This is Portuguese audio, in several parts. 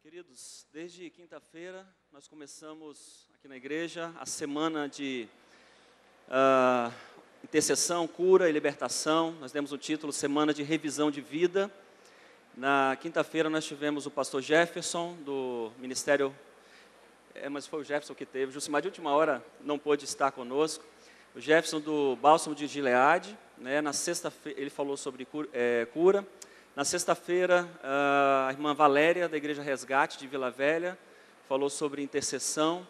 Queridos, desde quinta-feira nós começamos aqui na igreja a semana de intercessão, cura e libertação. Nós demos o título Semana de Revisão de Vida. Na quinta-feira nós tivemos o pastor Jefferson do Ministério, mas foi o Jefferson que teve, Jucimar de última hora não pôde estar conosco. O Jefferson do Bálsamo de Gileade, né? Na sexta-feira ele falou sobre cura. Na sexta-feira, a irmã Valéria, da Igreja Resgate, de Vila Velha, falou sobre intercessão.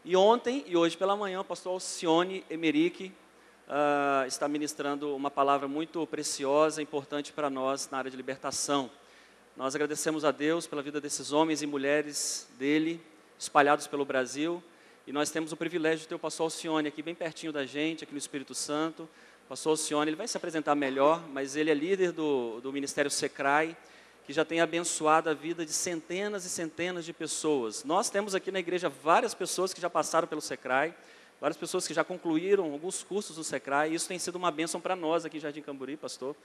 E ontem e hoje pela manhã, o pastor Alcione Emerick está ministrando uma palavra muito preciosa, importante para nós na área de libertação. Nós agradecemos a Deus pela vida desses homens e mulheres dele, espalhados pelo Brasil. E nós temos o privilégio de ter o pastor Alcione aqui bem pertinho da gente, aqui no Espírito Santo. O pastor Alcione, ele vai se apresentar melhor, mas ele é líder do Ministério Secrai, que já tem abençoado a vida de centenas e centenas de pessoas. Nós temos aqui na igreja várias pessoas que já passaram pelo Secrai, várias pessoas que já concluíram alguns cursos do Secrai, e isso tem sido uma bênção para nós aqui em Jardim Camburi, pastor,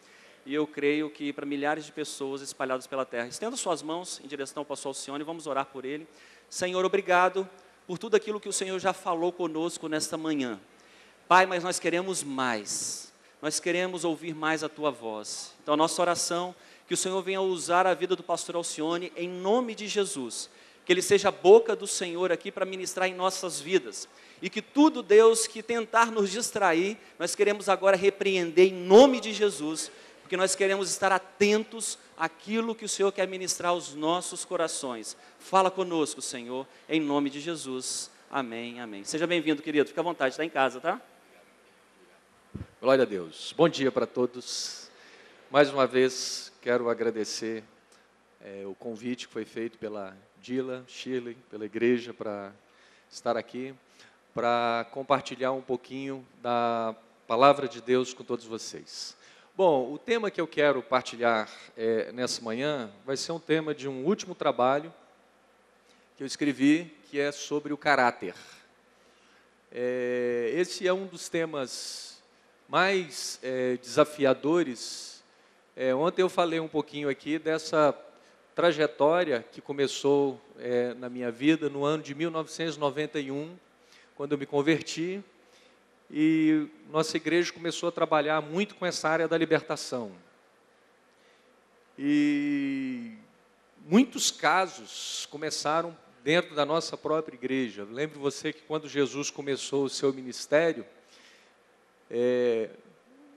e eu creio que para milhares de pessoas espalhadas pela terra. Estenda suas mãos em direção ao pastor Alcione, vamos orar por ele. Senhor, obrigado por tudo aquilo que o Senhor já falou conosco nesta manhã. Pai, mas nós queremos mais, nós queremos ouvir mais a Tua voz. Então a nossa oração, que o Senhor venha usar a vida do pastor Alcione em nome de Jesus, que ele seja a boca do Senhor aqui para ministrar em nossas vidas, e que tudo, Deus, que tentar nos distrair, nós queremos agora repreender em nome de Jesus, porque nós queremos estar atentos àquilo que o Senhor quer ministrar aos nossos corações. Fala conosco, Senhor, em nome de Jesus. Amém, amém. Seja bem-vindo, querido. Fica à vontade, está em casa, tá? Glória a Deus. Bom dia para todos. Mais uma vez, quero agradecer o convite que foi feito pela Dila, Shirley, pela igreja, para estar aqui, para compartilhar um pouquinho da palavra de Deus com todos vocês. Bom, o tema que eu quero partilhar nessa manhã vai ser um tema de um último trabalho que eu escrevi, que é sobre o caráter. Esse é um dos temas mais desafiadores. Ontem eu falei um pouquinho aqui dessa trajetória que começou na minha vida no ano de 1991, quando eu me converti, e nossa igreja começou a trabalhar muito com essa área da libertação. E muitos casos começaram dentro da nossa própria igreja. Lembre você que quando Jesus começou o seu ministério,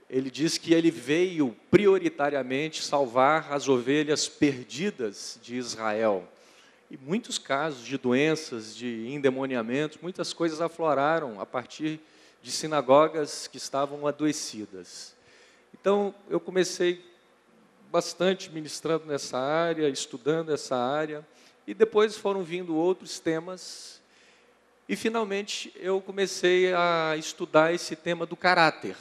ele diz que ele veio prioritariamente salvar as ovelhas perdidas de Israel. E muitos casos de doenças, de endemoniamentos, muitas coisas afloraram a partir de sinagogas que estavam adoecidas. Então, eu comecei bastante ministrando nessa área, estudando essa área, e depois foram vindo outros temas. E, finalmente, eu comecei a estudar esse tema do caráter.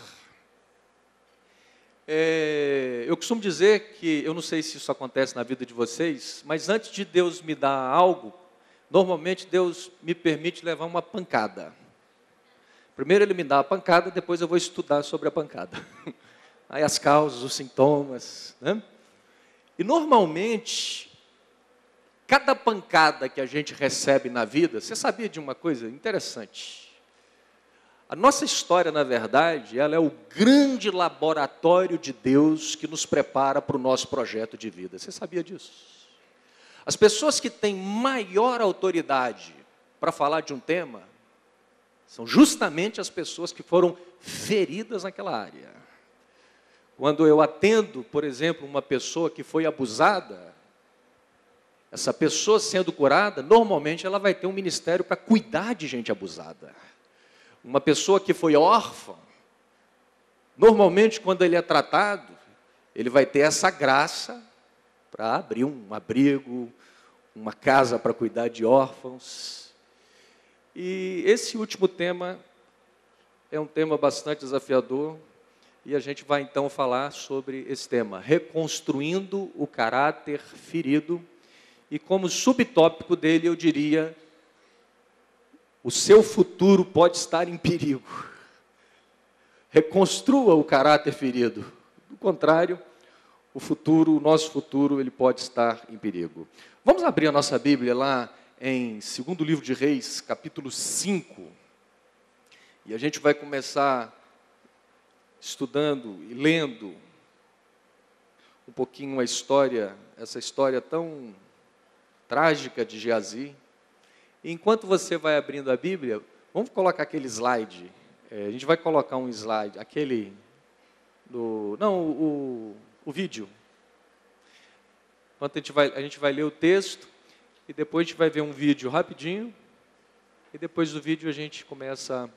Eu costumo dizer que, eu não sei se isso acontece na vida de vocês, mas antes de Deus me dar algo, normalmente Deus me permite levar uma pancada. Primeiro Ele me dá a pancada, depois eu vou estudar sobre a pancada. Aí as causas, os sintomas, né? E, normalmente, cada pancada que a gente recebe na vida, você sabia de uma coisa interessante? A nossa história, na verdade, ela é o grande laboratório de Deus que nos prepara para o nosso projeto de vida. Você sabia disso? As pessoas que têm maior autoridade para falar de um tema são justamente as pessoas que foram feridas naquela área. Quando eu atendo, por exemplo, uma pessoa que foi abusada, essa pessoa sendo curada, normalmente ela vai ter um ministério para cuidar de gente abusada. Uma pessoa que foi órfã, normalmente quando ele é tratado, ele vai ter essa graça para abrir um abrigo, uma casa para cuidar de órfãos. E esse último tema é um tema bastante desafiador, e a gente vai então falar sobre esse tema, reconstruindo o caráter ferido. E como subtópico dele, eu diria, o seu futuro pode estar em perigo. Reconstrua o caráter ferido. Do contrário, o nosso futuro, ele pode estar em perigo. Vamos abrir a nossa Bíblia lá em 2º livro de Reis, capítulo 5. E a gente vai começar estudando e lendo um pouquinho a história, essa história tão trágica de Geazi. E enquanto você vai abrindo a Bíblia, vamos colocar aquele slide. A gente vai colocar um slide, aquele do... Não, o vídeo. Enquanto a gente vai ler o texto e depois a gente vai ver um vídeo rapidinho. E depois do vídeo a gente começa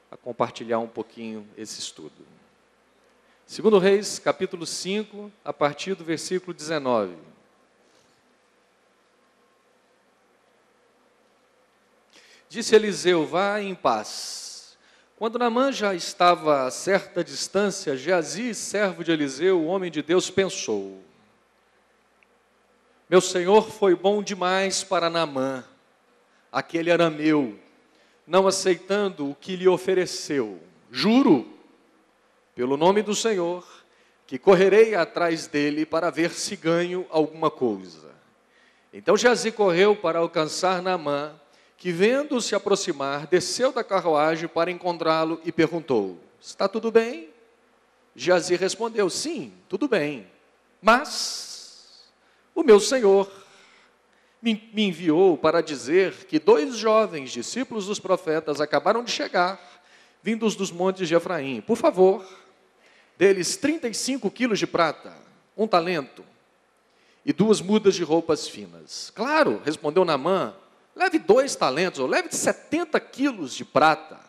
a compartilhar um pouquinho esse estudo. 2 Reis, capítulo 5, a partir do versículo 19. Disse Eliseu: vá em paz. Quando Naamã já estava a certa distância, Geazi, servo de Eliseu, o homem de Deus, pensou: meu senhor foi bom demais para Naamã, aquele arameu, não aceitando o que lhe ofereceu. Juro, pelo nome do Senhor, que correrei atrás dele para ver se ganho alguma coisa. Então Geazi correu para alcançar Naamã, que vendo-se aproximar, desceu da carruagem para encontrá-lo e perguntou: está tudo bem? Geazi respondeu: sim, tudo bem, mas o meu senhor me enviou para dizer que 2 jovens discípulos dos profetas acabaram de chegar, vindos dos montes de Efraim. Por favor, deles 35 quilos de prata, 1 talento e 2 mudas de roupas finas. Claro, respondeu Naamã, leve 2 talentos, ou leve 70 quilos de prata.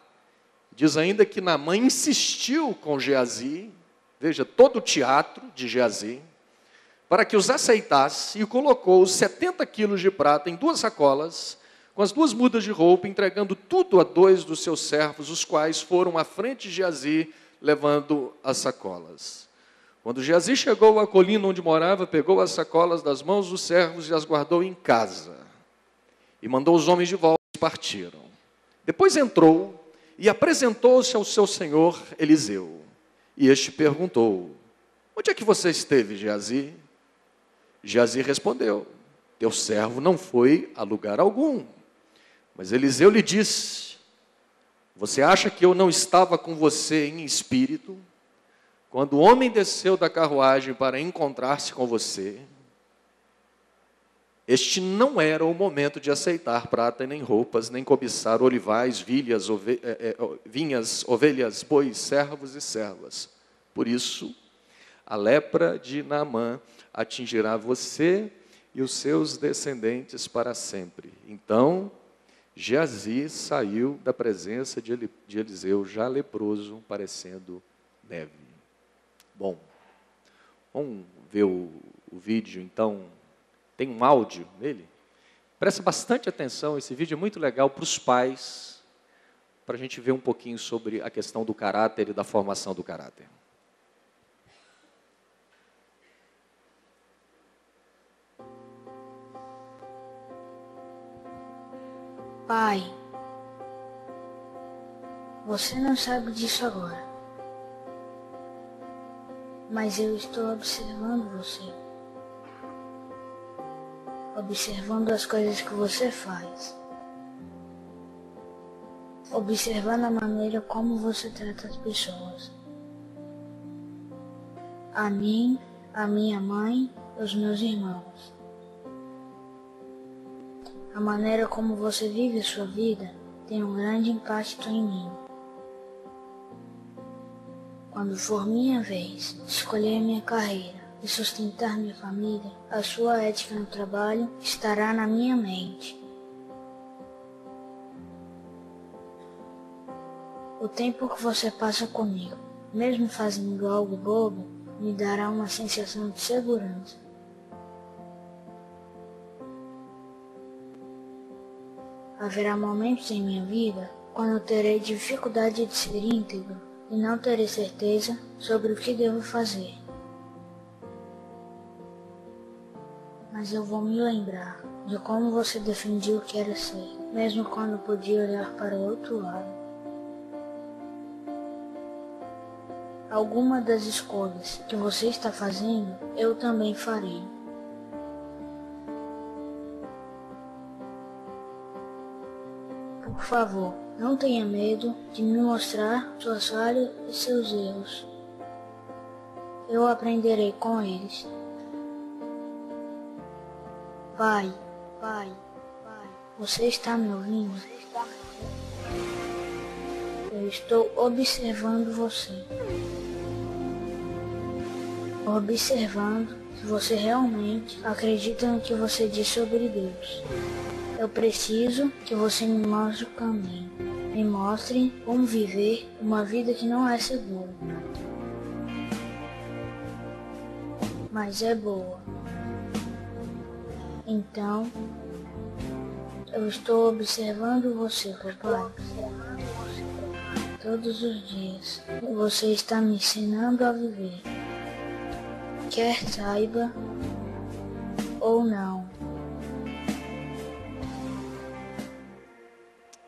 Diz ainda que Naamã insistiu com Geazi, veja, todo o teatro de Geazi, para que os aceitasse, e colocou os 70 quilos de prata em 2 sacolas, com as 2 mudas de roupa, entregando tudo a 2 dos seus servos, os quais foram à frente de Geazi, levando as sacolas. Quando Geazi chegou à colina onde morava, pegou as sacolas das mãos dos servos e as guardou em casa. E mandou os homens de volta, e partiram. Depois entrou e apresentou-se ao seu senhor Eliseu. E este perguntou: onde é que você esteve, Geazi? Geazi respondeu: teu servo não foi a lugar algum. Mas Eliseu lhe disse: você acha que eu não estava com você em espírito, quando o homem desceu da carruagem para encontrar-se com você? Este não era o momento de aceitar prata, nem roupas, nem cobiçar olivais, vinhas, ovelhas, bois, servos e servas. Por isso, a lepra de Naamã atingirá você e os seus descendentes para sempre. Então, Geazi saiu da presença de Eliseu, já leproso, parecendo neve. Bom, vamos ver o vídeo, então. Tem um áudio nele. Presta bastante atenção, esse vídeo é muito legal para os pais, para a gente ver um pouquinho sobre a questão do caráter e da formação do caráter. Pai, você não sabe disso agora, mas eu estou observando você, observando as coisas que você faz, observando a maneira como você trata as pessoas, a mim, a minha mãe, os meus irmãos. A maneira como você vive a sua vida tem um grande impacto em mim. Quando for minha vez de escolher minha carreira e sustentar minha família, a sua ética no trabalho estará na minha mente. O tempo que você passa comigo, mesmo fazendo algo bobo, me dará uma sensação de segurança. Haverá momentos em minha vida quando eu terei dificuldade de ser íntegro e não terei certeza sobre o que devo fazer. Mas eu vou me lembrar de como você defendia o que era ser, mesmo quando podia olhar para o outro lado. alguma das escolhas que você está fazendo, eu também farei. Por favor, não tenha medo de me mostrar suas falhas e seus erros. Eu aprenderei com eles. Pai, você está me ouvindo? Eu estou observando você. Observando se você realmente acredita no que você diz sobre Deus. Eu preciso que você me mostre o caminho. Me mostre como viver uma vida que não é segura, mas é boa. Então, eu estou observando você, papai. Todos os dias, você está me ensinando a viver. Quer saiba ou não.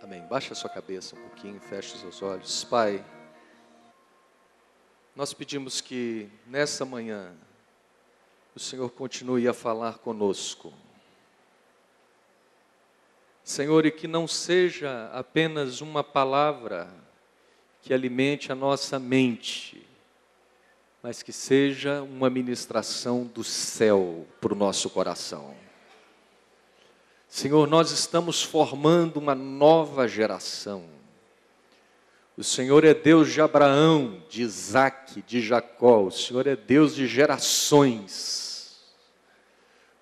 Amém. Baixa a sua cabeça um pouquinho, feche os seus olhos. Pai, nós pedimos que nessa manhã o Senhor continue a falar conosco. Senhor, e que não seja apenas uma palavra que alimente a nossa mente, mas que seja uma ministração do céu para o nosso coração. Senhor, nós estamos formando uma nova geração. O Senhor é Deus de Abraão, de Isaque, de Jacó. O Senhor é Deus de gerações.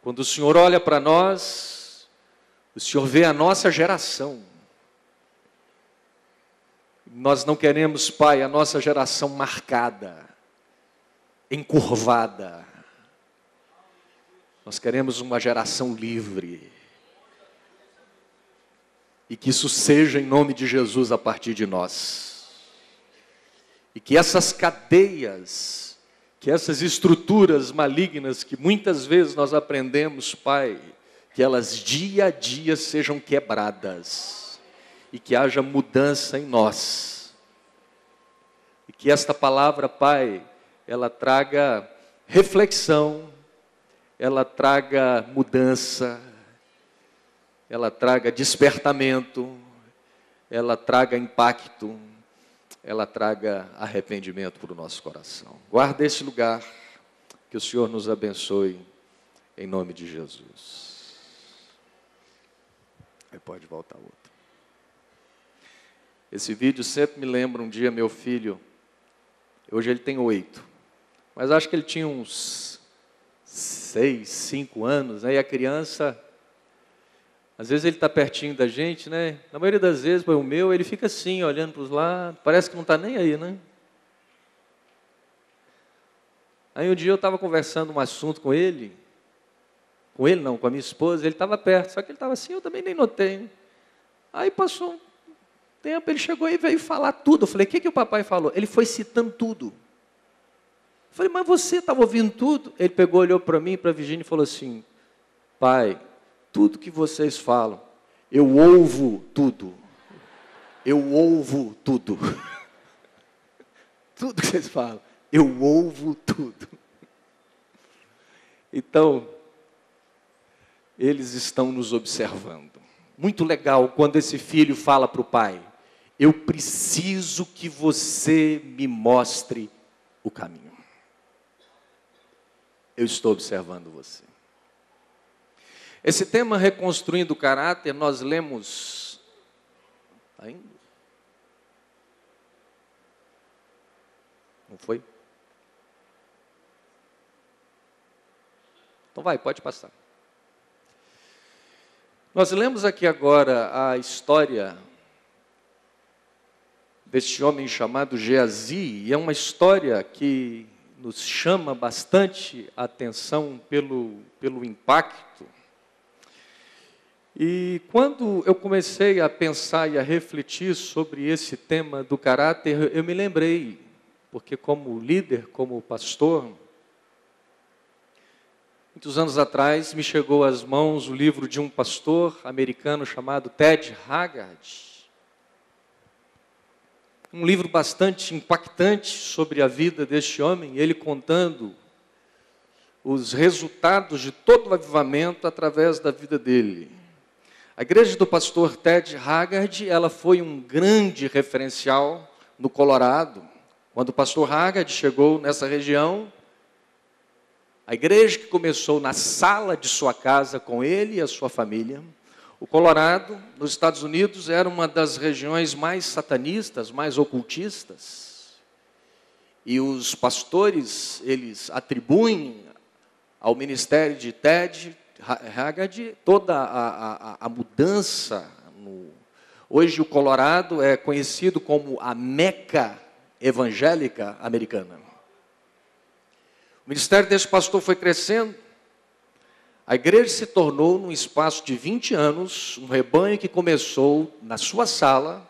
Quando o Senhor olha para nós, o Senhor vê a nossa geração. Nós não queremos, Pai, a nossa geração marcada, encurvada. Nós queremos uma geração livre. E que isso seja em nome de Jesus a partir de nós. E que essas cadeias, que essas estruturas malignas que muitas vezes nós aprendemos, Pai, que elas dia a dia sejam quebradas. E que haja mudança em nós. E que esta palavra, Pai, ela traga reflexão, ela traga mudança, ela traga despertamento, ela traga impacto, ela traga arrependimento para o nosso coração. Guarda esse lugar, que o Senhor nos abençoe, em nome de Jesus. Aí pode voltar outro. Esse vídeo sempre me lembra um dia meu filho, hoje ele tem 8, mas acho que ele tinha uns 6, 5 anos, né? E a criança, às vezes ele está pertinho da gente, né? Na maioria das vezes, o meu, ele fica assim, olhando para os lados, parece que não está nem aí, né? Aí um dia eu estava conversando um assunto com ele não, com a minha esposa, ele estava perto, só que ele estava assim, eu também nem notei, né? Aí passou um tempo, ele chegou e veio falar tudo. Eu falei, o que o papai falou? Ele foi citando tudo. Eu falei, mas você estava ouvindo tudo? Ele pegou, olhou para mim, para a Virgínia e falou assim, pai, tudo que vocês falam, eu ouvo tudo. Eu ouvo tudo. Tudo que vocês falam, eu ouvo tudo. Então, eles estão nos observando. Muito legal quando esse filho fala para o pai, eu preciso que você me mostre o caminho. Eu estou observando você. Esse tema, reconstruindo o caráter, nós lemos ainda? Não foi? Então vai, pode passar. Nós lemos aqui agora a história deste homem chamado Geazi, e é uma história que nos chama bastante a atenção pelo impacto. E quando eu comecei a pensar e a refletir sobre esse tema do caráter, eu me lembrei, porque como líder, como pastor, muitos anos atrás me chegou às mãos o livro de um pastor americano chamado Ted Haggard. um livro bastante impactante sobre a vida deste homem, ele contando os resultados de todo o avivamento através da vida dele. A igreja do pastor Ted Haggard, ela foi um grande referencial no Colorado. Quando o pastor Haggard chegou nessa região, a igreja que começou na sala de sua casa com ele e a sua família. O Colorado, nos Estados Unidos, era uma das regiões mais satanistas, mais ocultistas. E os pastores, eles atribuem ao ministério de Ted Haggard toda a mudança. Hoje o Colorado é conhecido como a Meca evangélica americana. O ministério desse pastor foi crescendo. A igreja se tornou, num espaço de 20 anos, um rebanho que começou na sua sala,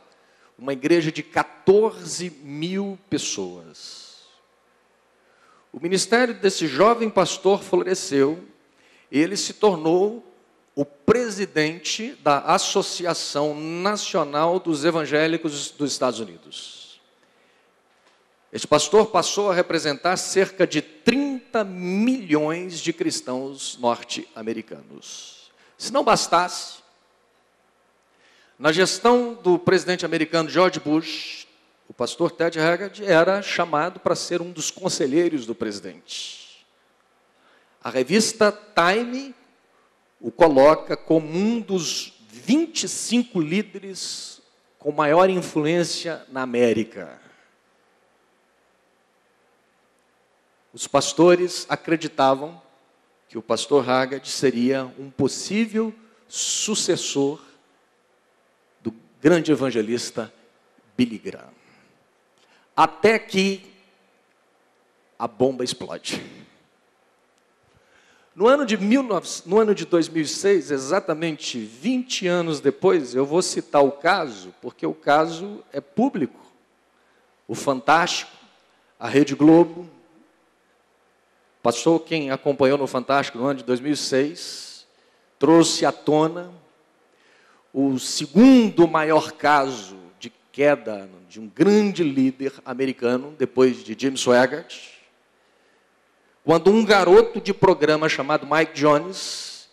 uma igreja de 14 mil pessoas. O ministério desse jovem pastor floresceu e ele se tornou o presidente da Associação Nacional dos Evangélicos dos Estados Unidos. Esse pastor passou a representar cerca de 30 milhões de cristãos norte-americanos. Se não bastasse, na gestão do presidente americano George Bush, o pastor Ted Haggard era chamado para ser um dos conselheiros do presidente. A revista Time o coloca como um dos 25 líderes com maior influência na América. Os pastores acreditavam que o pastor Haggard seria um possível sucessor do grande evangelista Billy Graham. Até que a bomba explode. No ano de 2006, exatamente 20 anos depois, eu vou citar o caso, porque o caso é público. O Fantástico, a Rede Globo, passou, quem acompanhou no Fantástico no ano de 2006, trouxe à tona o segundo maior caso de queda de um grande líder americano, depois de Jim Swaggart, quando um garoto de programa chamado Mike Jones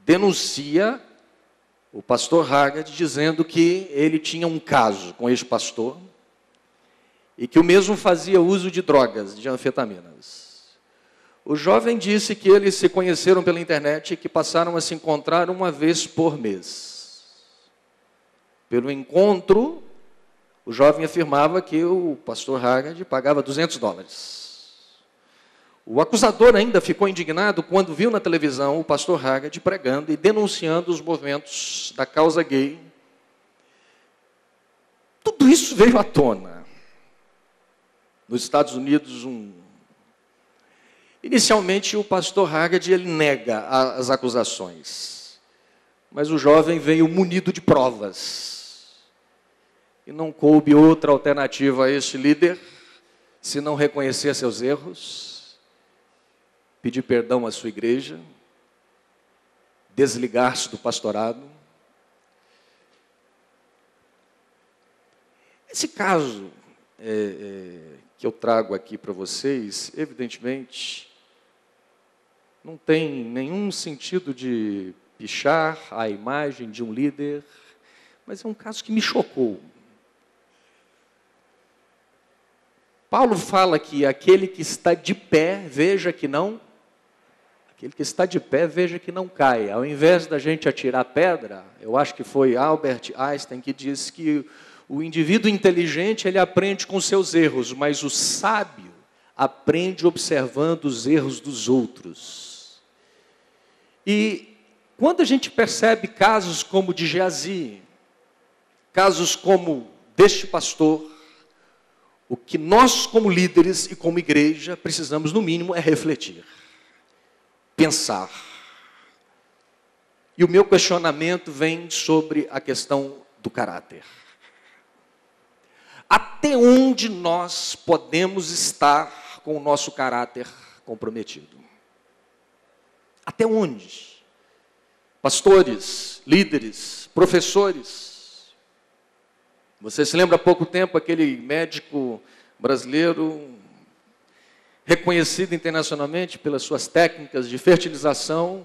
denuncia o pastor Haggard, dizendo que ele tinha um caso com este pastor e que o mesmo fazia uso de drogas, de anfetaminas. O jovem disse que eles se conheceram pela internet e que passaram a se encontrar uma vez por mês. Pelo encontro, o jovem afirmava que o pastor Haggard pagava $200. O acusador ainda ficou indignado quando viu na televisão o pastor Haggard pregando e denunciando os movimentos da causa gay. Tudo isso veio à tona. Nos Estados Unidos, inicialmente o pastor Haggard ele nega as acusações, mas o jovem veio munido de provas. E não coube outra alternativa a este líder, se não reconhecer seus erros, pedir perdão à sua igreja, desligar-se do pastorado. Esse caso que eu trago aqui para vocês, evidentemente, não tem nenhum sentido de pichar a imagem de um líder, mas é um caso que me chocou. Paulo fala que aquele que está de pé, veja que não cai. Ao invés da gente atirar pedra, eu acho que foi Albert Einstein que disse que o indivíduo inteligente, ele aprende com seus erros, mas o sábio aprende observando os erros dos outros. E quando a gente percebe casos como o de Geazi, casos como deste pastor, o que nós, como líderes e como igreja, precisamos, no mínimo, é refletir, pensar. E o meu questionamento vem sobre a questão do caráter. Até onde nós podemos estar com o nosso caráter comprometido? Até onde? Pastores, líderes, professores. Você se lembra há pouco tempo aquele médico brasileiro reconhecido internacionalmente pelas suas técnicas de fertilização,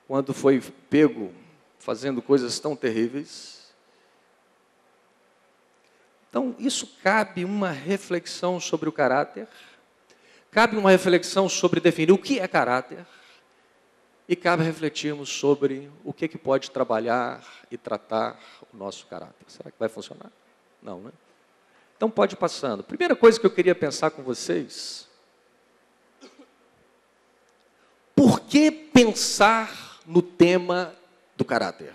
quando foi pego fazendo coisas tão terríveis? Então, isso cabe uma reflexão sobre o caráter, cabe uma reflexão sobre definir o que é caráter, e cabe refletirmos sobre o que pode trabalhar e tratar o nosso caráter. Será que vai funcionar? Não, né? Então pode ir passando. Primeira coisa que eu queria pensar com vocês: por que pensar no tema do caráter?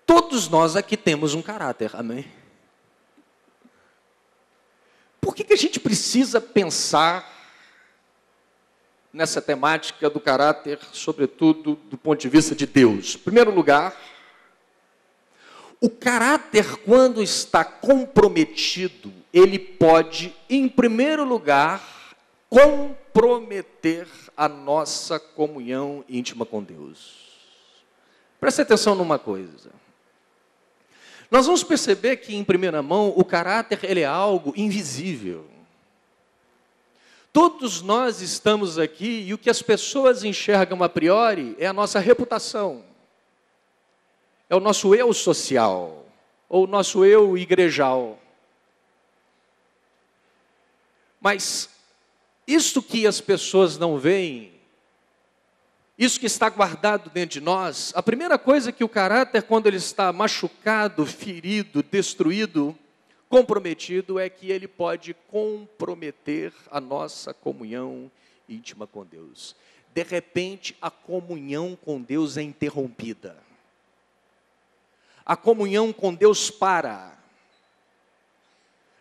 Todos nós aqui temos um caráter, amém? Por que a gente precisa pensar nessa temática do caráter, sobretudo do ponto de vista de Deus? Em primeiro lugar, o caráter, quando está comprometido, ele pode, em primeiro lugar, comprometer a nossa comunhão íntima com Deus. Preste atenção numa coisa. Nós vamos perceber que, em primeira mão, o caráter ele é algo invisível. Todos nós estamos aqui e o que as pessoas enxergam a priori é a nossa reputação. É o nosso eu social, ou o nosso eu igrejal. Mas isso que as pessoas não veem, isso que está guardado dentro de nós, a primeira coisa que o caráter, quando ele está machucado, ferido, destruído, comprometido, é que ele pode comprometer a nossa comunhão íntima com Deus. De repente, a comunhão com Deus é interrompida. A comunhão com Deus para.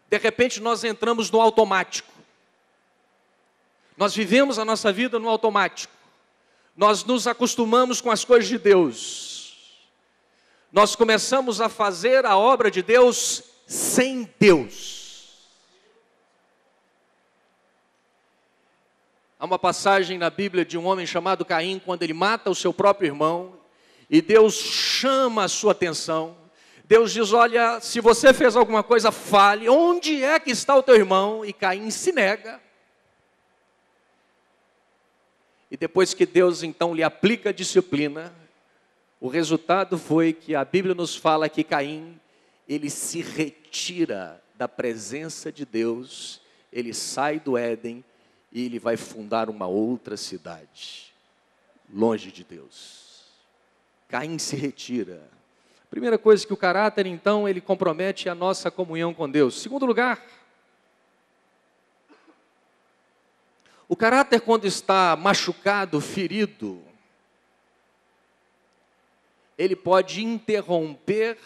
De repente, nós entramos no automático. Nós vivemos a nossa vida no automático. Nós nos acostumamos com as coisas de Deus. Nós começamos a fazer a obra de Deus sem Deus. Há uma passagem na Bíblia de um homem chamado Caim, quando ele mata o seu próprio irmão, e Deus chama a sua atenção. Deus diz: olha, se você fez alguma coisa, fale, onde é que está o teu irmão? E Caim se nega. E depois que Deus então lhe aplica a disciplina, o resultado foi que a Bíblia nos fala que Caim, ele se retira da presença de Deus, ele sai do Éden e ele vai fundar uma outra cidade, longe de Deus. Caim se retira. Primeira coisa que o caráter, então, ele compromete a nossa comunhão com Deus. Segundo lugar, o caráter, quando está machucado, ferido, ele pode interromper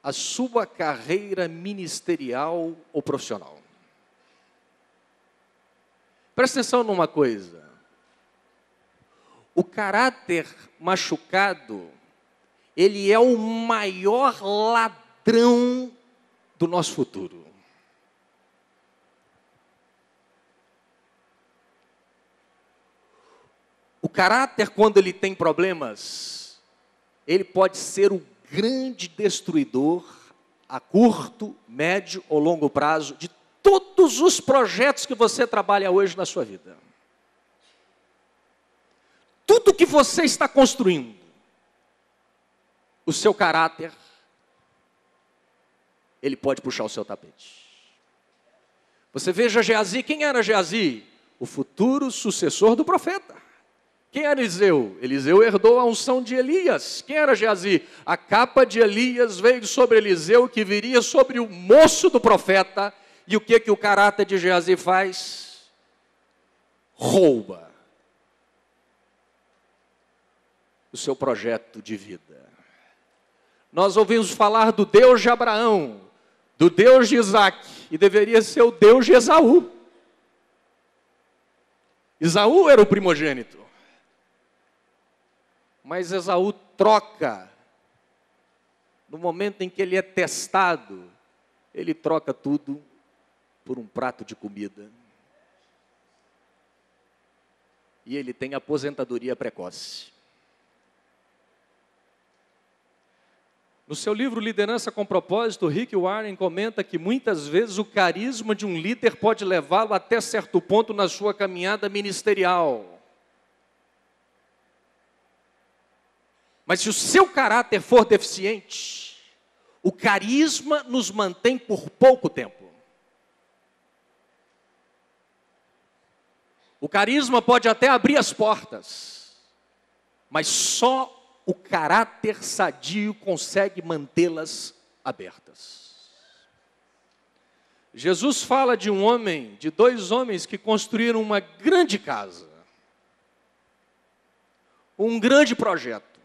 a sua carreira ministerial ou profissional. Presta atenção numa coisa. O caráter machucado, ele é o maior ladrão do nosso futuro. O caráter, quando ele tem problemas, ele pode ser o grande destruidor a curto, médio ou longo prazo de todos os projetos que você trabalha hoje na sua vida. Tudo que você está construindo, o seu caráter, ele pode puxar o seu tapete. Você veja Geazi. Quem era Geazi? O futuro sucessor do profeta. Quem era Eliseu? Eliseu herdou a unção de Elias. Quem era Geazi? A capa de Elias veio sobre Eliseu, que viria sobre o moço do profeta. E o que o caráter de Geazi faz? Rouba o seu projeto de vida. Nós ouvimos falar do Deus de Abraão, do Deus de Isaac, e deveria ser o Deus de Esaú. Esaú era o primogênito. Mas Esaú troca, no momento em que ele é testado, ele troca tudo por um prato de comida. E ele tem aposentadoria precoce. No seu livro Liderança com Propósito, Rick Warren comenta que muitas vezes o carisma de um líder pode levá-lo até certo ponto na sua caminhada ministerial. Mas se o seu caráter for deficiente, o carisma nos mantém por pouco tempo. O carisma pode até abrir as portas, mas só o caráter sadio consegue mantê-las abertas. Jesus fala de dois homens que construíram uma grande casa, um grande projeto.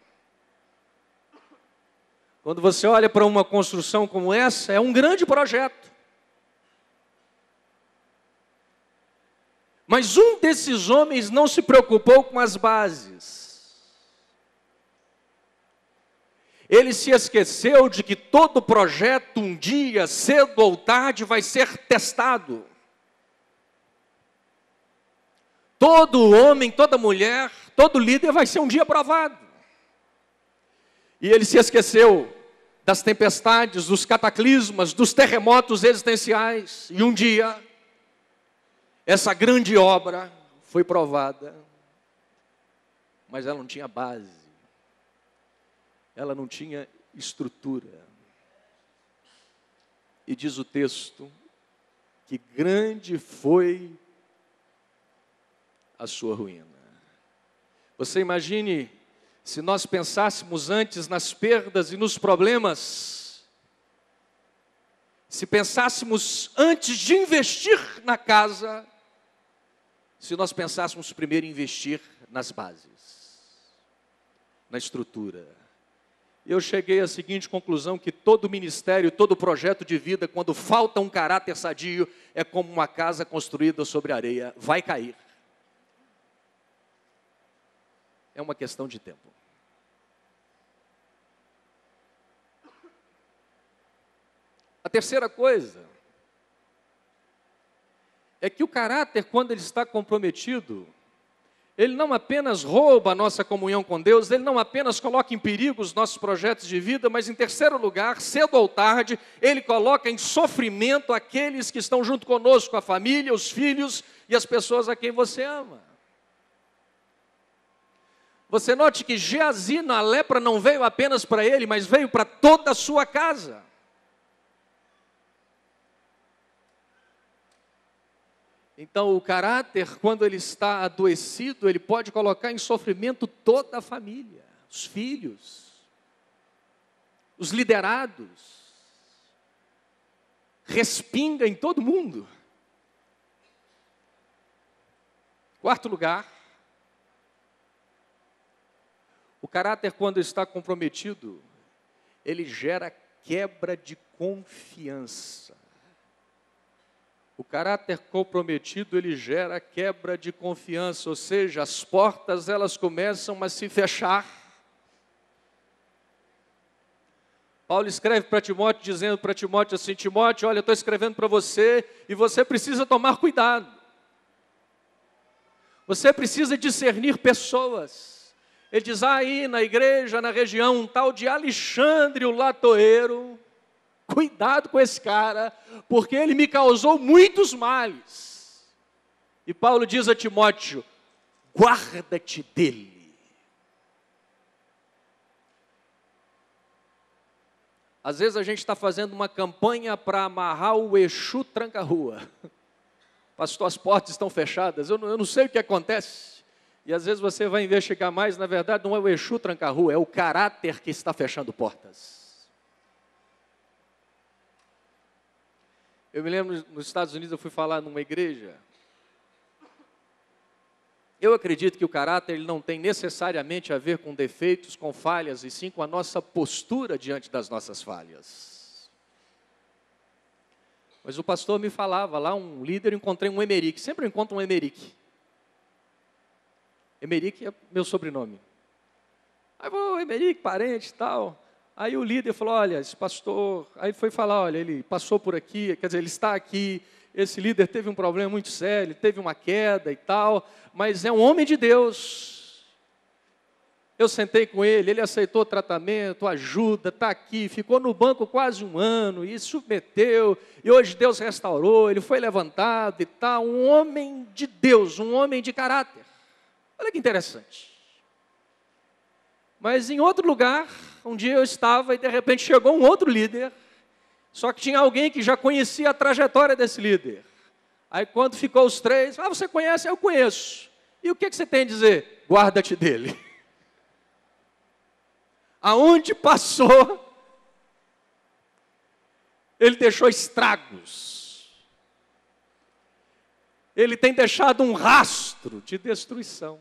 Quando você olha para uma construção como essa, é um grande projeto. Mas um desses homens não se preocupou com as bases. Ele se esqueceu de que todo projeto, um dia, cedo ou tarde, vai ser testado. Todo homem, toda mulher, todo líder vai ser um dia provado. E ele se esqueceu das tempestades, dos cataclismas, dos terremotos existenciais. E um dia, essa grande obra foi provada, mas ela não tinha base. Ela não tinha estrutura. E diz o texto que grande foi a sua ruína. Você imagine se nós pensássemos antes nas perdas e nos problemas, se pensássemos antes de investir na casa, se nós pensássemos primeiro em investir nas bases, na estrutura. Eu cheguei à seguinte conclusão, que todo ministério, todo projeto de vida, quando falta um caráter sadio, é como uma casa construída sobre areia, vai cair. É uma questão de tempo. A terceira coisa é que o caráter, quando ele está comprometido, ele não apenas rouba a nossa comunhão com Deus, ele não apenas coloca em perigo os nossos projetos de vida, mas em terceiro lugar, cedo ou tarde, ele coloca em sofrimento aqueles que estão junto conosco, a família, os filhos e as pessoas a quem você ama. Você note que Geazi, na lepra, não veio apenas para ele, mas veio para toda a sua casa. Então, o caráter, quando ele está adoecido, ele pode colocar em sofrimento toda a família, os filhos, os liderados, respinga em todo mundo. Quarto lugar, o caráter, quando está comprometido, ele gera quebra de confiança. O caráter comprometido, ele gera quebra de confiança, ou seja, as portas elas começam a se fechar. Paulo escreve para Timóteo, dizendo para Timóteo assim: Timóteo, olha, eu estou escrevendo para você e você precisa tomar cuidado. Você precisa discernir pessoas. Ele diz, aí na igreja, na região, um tal de Alexandre o Latoeiro, cuidado com esse cara, porque ele me causou muitos males. E Paulo diz a Timóteo, guarda-te dele. Às vezes a gente está fazendo uma campanha para amarrar o Exu tranca-rua. Pastor, as portas estão fechadas, eu não sei o que acontece. E às vezes você vai investigar mais, na verdade não é o Exu tranca-rua, é o caráter que está fechando portas. Eu me lembro, nos Estados Unidos, eu fui falar numa igreja. Eu acredito que o caráter ele não tem necessariamente a ver com defeitos, com falhas, e sim com a nossa postura diante das nossas falhas. Mas o pastor me falava, lá um líder, eu encontrei um Emerick, sempre eu encontro um Emerick. Emerick é meu sobrenome. Aí eu, Emerick, parente e tal. Aí o líder falou, olha, esse pastor, aí foi falar, olha, ele passou por aqui, quer dizer, ele está aqui, esse líder teve um problema muito sério, teve uma queda e tal, mas é um homem de Deus. Eu sentei com ele, ele aceitou tratamento, ajuda, está aqui, ficou no banco quase 1 ano, e submeteu, e hoje Deus restaurou, ele foi levantado e tal, um homem de Deus, um homem de caráter. Olha que interessante. Mas em outro lugar, um dia eu estava e de repente chegou um outro líder, só que tinha alguém que já conhecia a trajetória desse líder. Aí quando ficou os 3, você conhece? Eu conheço. E o que você tem a dizer? Guarda-te dele. Aonde passou, ele deixou estragos. Ele tem deixado um rastro de destruição.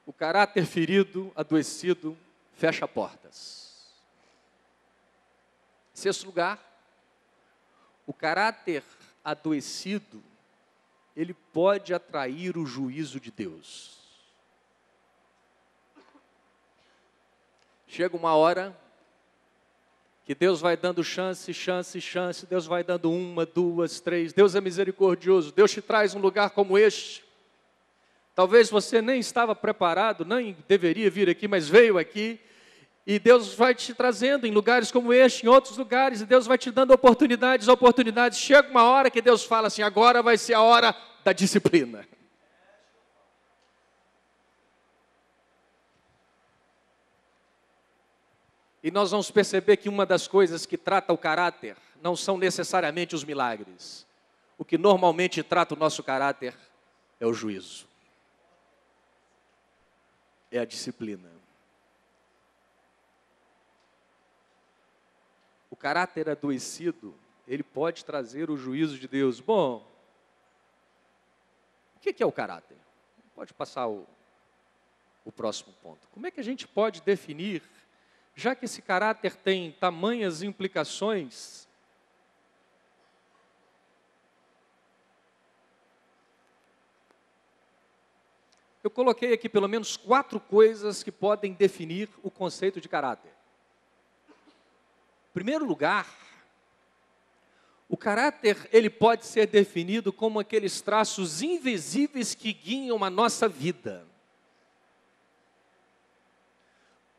O caráter ferido, adoecido, fecha portas. 6º lugar, o caráter adoecido, ele pode atrair o juízo de Deus. Chega uma hora que Deus vai dando chance, Deus vai dando 1, 2, 3, Deus é misericordioso, Deus te traz um lugar como este. Talvez você nem estava preparado, nem deveria vir aqui, mas veio aqui, e Deus vai te trazendo em lugares como este, em outros lugares, e Deus vai te dando oportunidades. Chega uma hora que Deus fala assim, agora vai ser a hora da disciplina. E nós vamos perceber que uma das coisas que trata o caráter não são necessariamente os milagres. O que normalmente trata o nosso caráter é o juízo. É a disciplina. O caráter adoecido, ele pode trazer o juízo de Deus. Bom, o que é o caráter? Pode passar o próximo ponto. Como é que a gente pode definir, já que esse caráter tem tamanhas implicações, eu coloquei aqui pelo menos 4 coisas que podem definir o conceito de caráter. Em primeiro lugar, o caráter ele pode ser definido como aqueles traços invisíveis que guiam a nossa vida.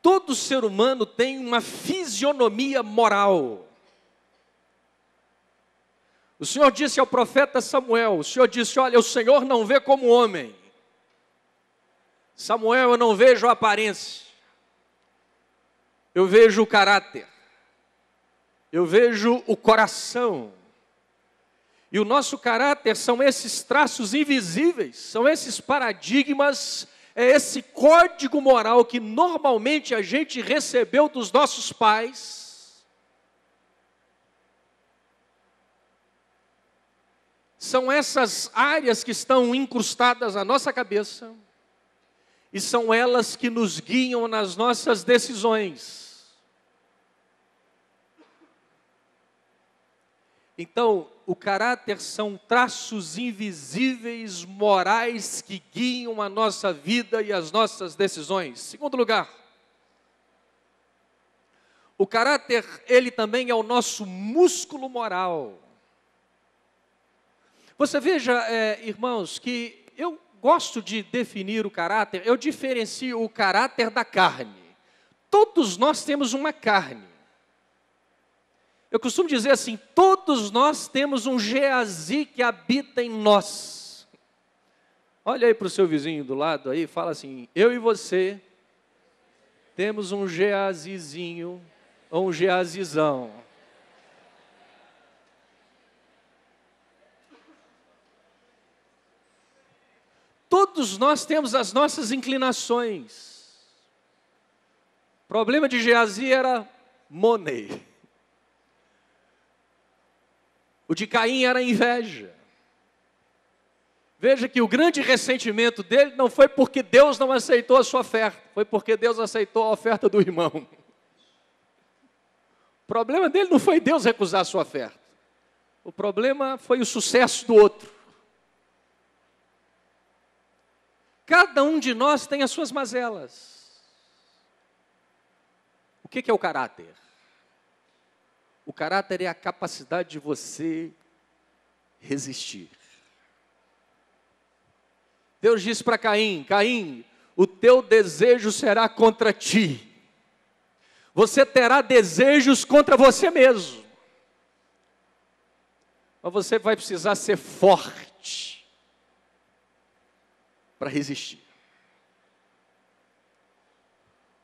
Todo ser humano tem uma fisionomia moral. O Senhor disse ao profeta Samuel, o Senhor disse, olha, o Senhor não vê como homem. Samuel, eu não vejo a aparência. Eu vejo o caráter. Eu vejo o coração. E o nosso caráter são esses traços invisíveis, são esses paradigmas, é esse código moral que normalmente a gente recebeu dos nossos pais. São essas áreas que estão incrustadas na nossa cabeça e são elas que nos guiam nas nossas decisões. Então, o caráter são traços invisíveis, morais, que guiam a nossa vida e as nossas decisões. Segundo lugar, o caráter, ele também é o nosso músculo moral. Você veja, irmãos, que eu gosto de definir o caráter, eu diferencio o caráter da carne. Todos nós temos uma carne. Eu costumo dizer assim, todos nós temos um Geazi que habita em nós. Olha aí para o seu vizinho do lado aí, fala assim, eu e você temos um Geazizinho ou um Geazizão. Todos nós temos as nossas inclinações. O problema de Geazi era money. O de Caim era inveja. Veja que o grande ressentimento dele não foi porque Deus não aceitou a sua oferta, foi porque Deus aceitou a oferta do irmão. O problema dele não foi Deus recusar a sua oferta. O problema foi o sucesso do outro. Cada um de nós tem as suas mazelas. O que é o caráter? O caráter é a capacidade de você resistir. Deus disse para Caim: Caim, o teu desejo será contra ti. Você terá desejos contra você mesmo. Mas você vai precisar ser forte para resistir.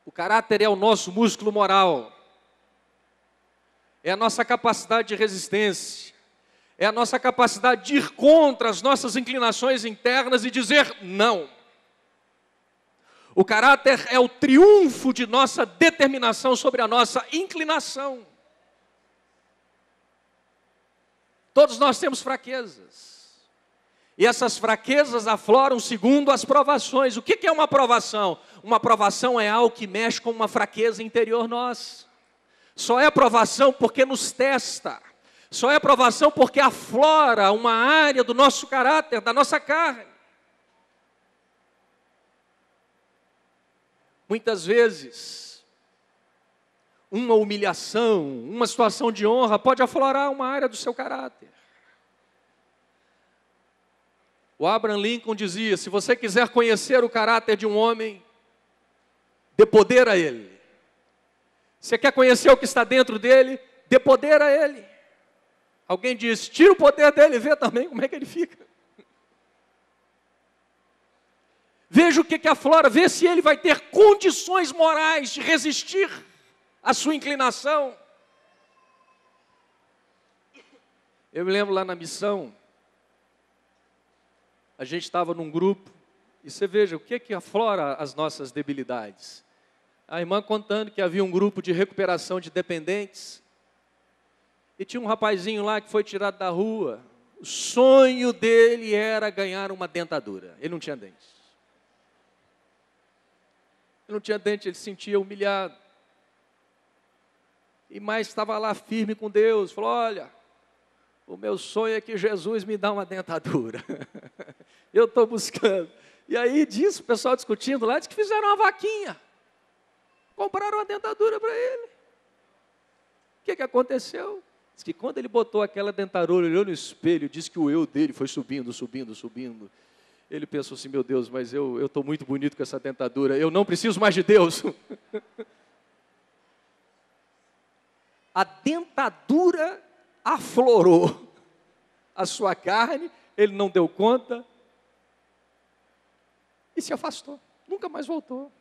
O caráter é o nosso músculo moral. É a nossa capacidade de resistência. É a nossa capacidade de ir contra as nossas inclinações internas e dizer não. O caráter é o triunfo de nossa determinação sobre a nossa inclinação. Todos nós temos fraquezas. E essas fraquezas afloram segundo as provações. O que é uma provação? Uma provação é algo que mexe com uma fraqueza interior nossa. Só é provação porque nos testa. Só é provação porque aflora uma área do nosso caráter, da nossa carne. Muitas vezes, uma humilhação, uma situação de honra pode aflorar uma área do seu caráter. O Abraham Lincoln dizia: se você quiser conhecer o caráter de um homem, dê poder a ele. Você quer conhecer o que está dentro dele, dê poder a ele. Alguém diz: tira o poder dele e vê também como é que ele fica. Veja o que aflora, vê se ele vai ter condições morais de resistir à sua inclinação. Eu me lembro lá na missão, a gente estava num grupo, e você veja o que aflora as nossas debilidades. A irmã contando que havia um grupo de recuperação de dependentes, e tinha um rapazinho lá que foi tirado da rua. O sonho dele era ganhar uma dentadura. Ele não tinha dentes. Ele não tinha dente, ele se sentia humilhado. E mais estava lá firme com Deus. Falou: olha, o meu sonho é que Jesus me dá uma dentadura. Eu estou buscando. E aí disso, o pessoal discutindo lá, disse que fizeram uma vaquinha. Compraram uma dentadura para ele. O que aconteceu? Diz que quando ele botou aquela dentadura, olhou no espelho, disse que o eu dele foi subindo. Ele pensou assim: meu Deus, mas eu estou muito bonito com essa dentadura, eu não preciso mais de Deus. A dentadura aflorou a sua carne, ele não deu conta e se afastou, nunca mais voltou.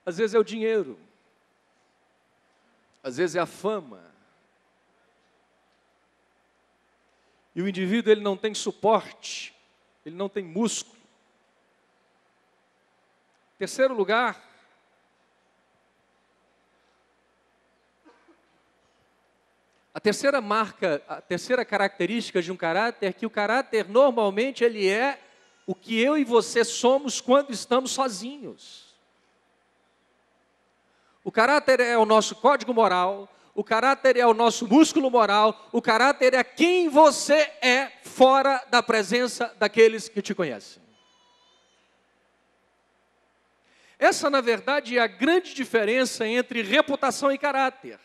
Às vezes é o dinheiro, às vezes é a fama. E o indivíduo, ele não tem suporte, ele não tem músculo. Terceiro lugar, a terceira marca, a terceira característica de um caráter é que o caráter normalmente ele é o que eu e você somos quando estamos sozinhos. O caráter é o nosso código moral. O caráter é o nosso músculo moral, o caráter é quem você é fora da presença daqueles que te conhecem. Essa, na verdade, é a grande diferença entre reputação e caráter.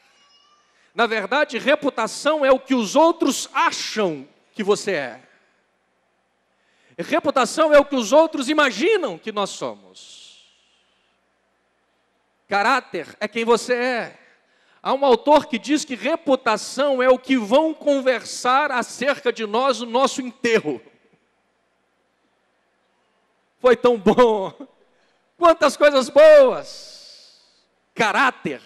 Na verdade, reputação é o que os outros acham que você é. Reputação é o que os outros imaginam que nós somos. Caráter é quem você é. Há um autor que diz que reputação é o que vão conversar acerca de nós no nosso enterro. Foi tão bom, quantas coisas boas. Caráter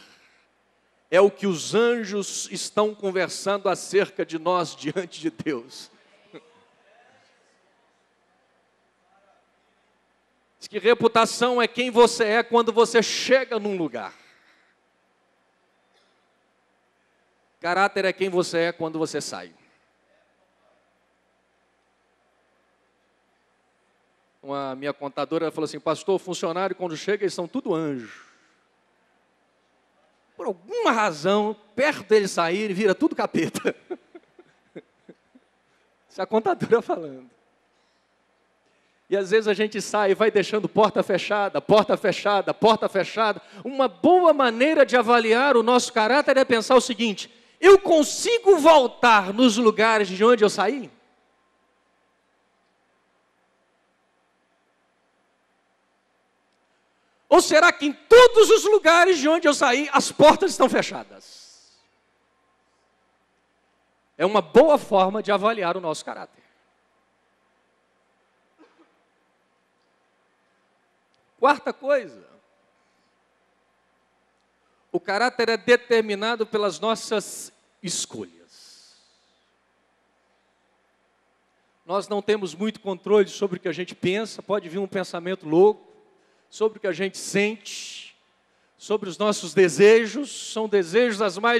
é o que os anjos estão conversando acerca de nós diante de Deus. Diz que reputação é quem você é quando você chega num lugar. Caráter é quem você é quando você sai. Uma minha contadora falou assim: pastor, funcionário quando chega eles são tudo anjo. Por alguma razão, perto deles saírem, vira tudo capeta. Isso é a contadora falando. E às vezes a gente sai e vai deixando porta fechada, porta fechada, porta fechada. Uma boa maneira de avaliar o nosso caráter é pensar o seguinte: eu consigo voltar nos lugares de onde eu saí? Ou será que em todos os lugares de onde eu saí, as portas estão fechadas? É uma boa forma de avaliar o nosso caráter. Quarta coisa, o caráter é determinado pelas nossas escolhas. Nós não temos muito controle sobre o que a gente pensa, pode vir um pensamento louco, sobre o que a gente sente, sobre os nossos desejos, são desejos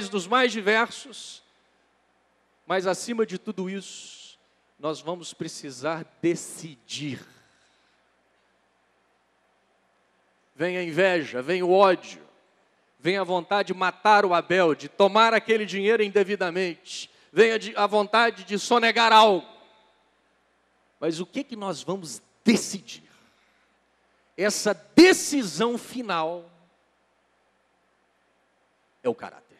dos mais diversos, mas acima de tudo isso, nós vamos precisar decidir. Vem a inveja, vem o ódio, vem a vontade de matar o Abel, de tomar aquele dinheiro indevidamente, vem a vontade de sonegar algo. Mas o que nós vamos decidir? Essa decisão final é o caráter.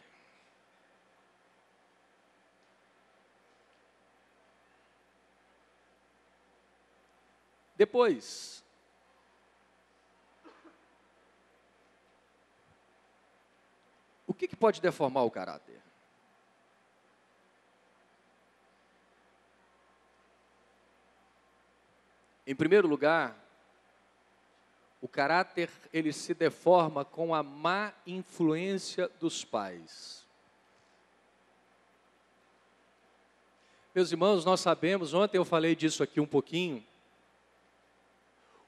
Depois, o que pode deformar o caráter? Em primeiro lugar, o caráter, ele se deforma com a má influência dos pais. Meus irmãos, nós sabemos, ontem eu falei disso aqui um pouquinho,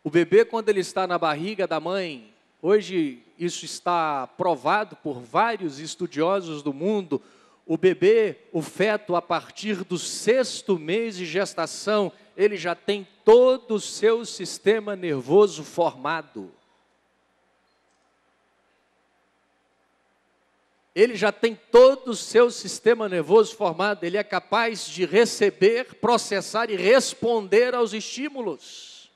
o bebê quando ele está na barriga da mãe, hoje isso está provado por vários estudiosos do mundo, o bebê, o feto, a partir do 6º mês de gestação, ele já tem todo o seu sistema nervoso formado. Ele já tem todo o seu sistema nervoso formado, ele é capaz de receber, processar e responder aos estímulos.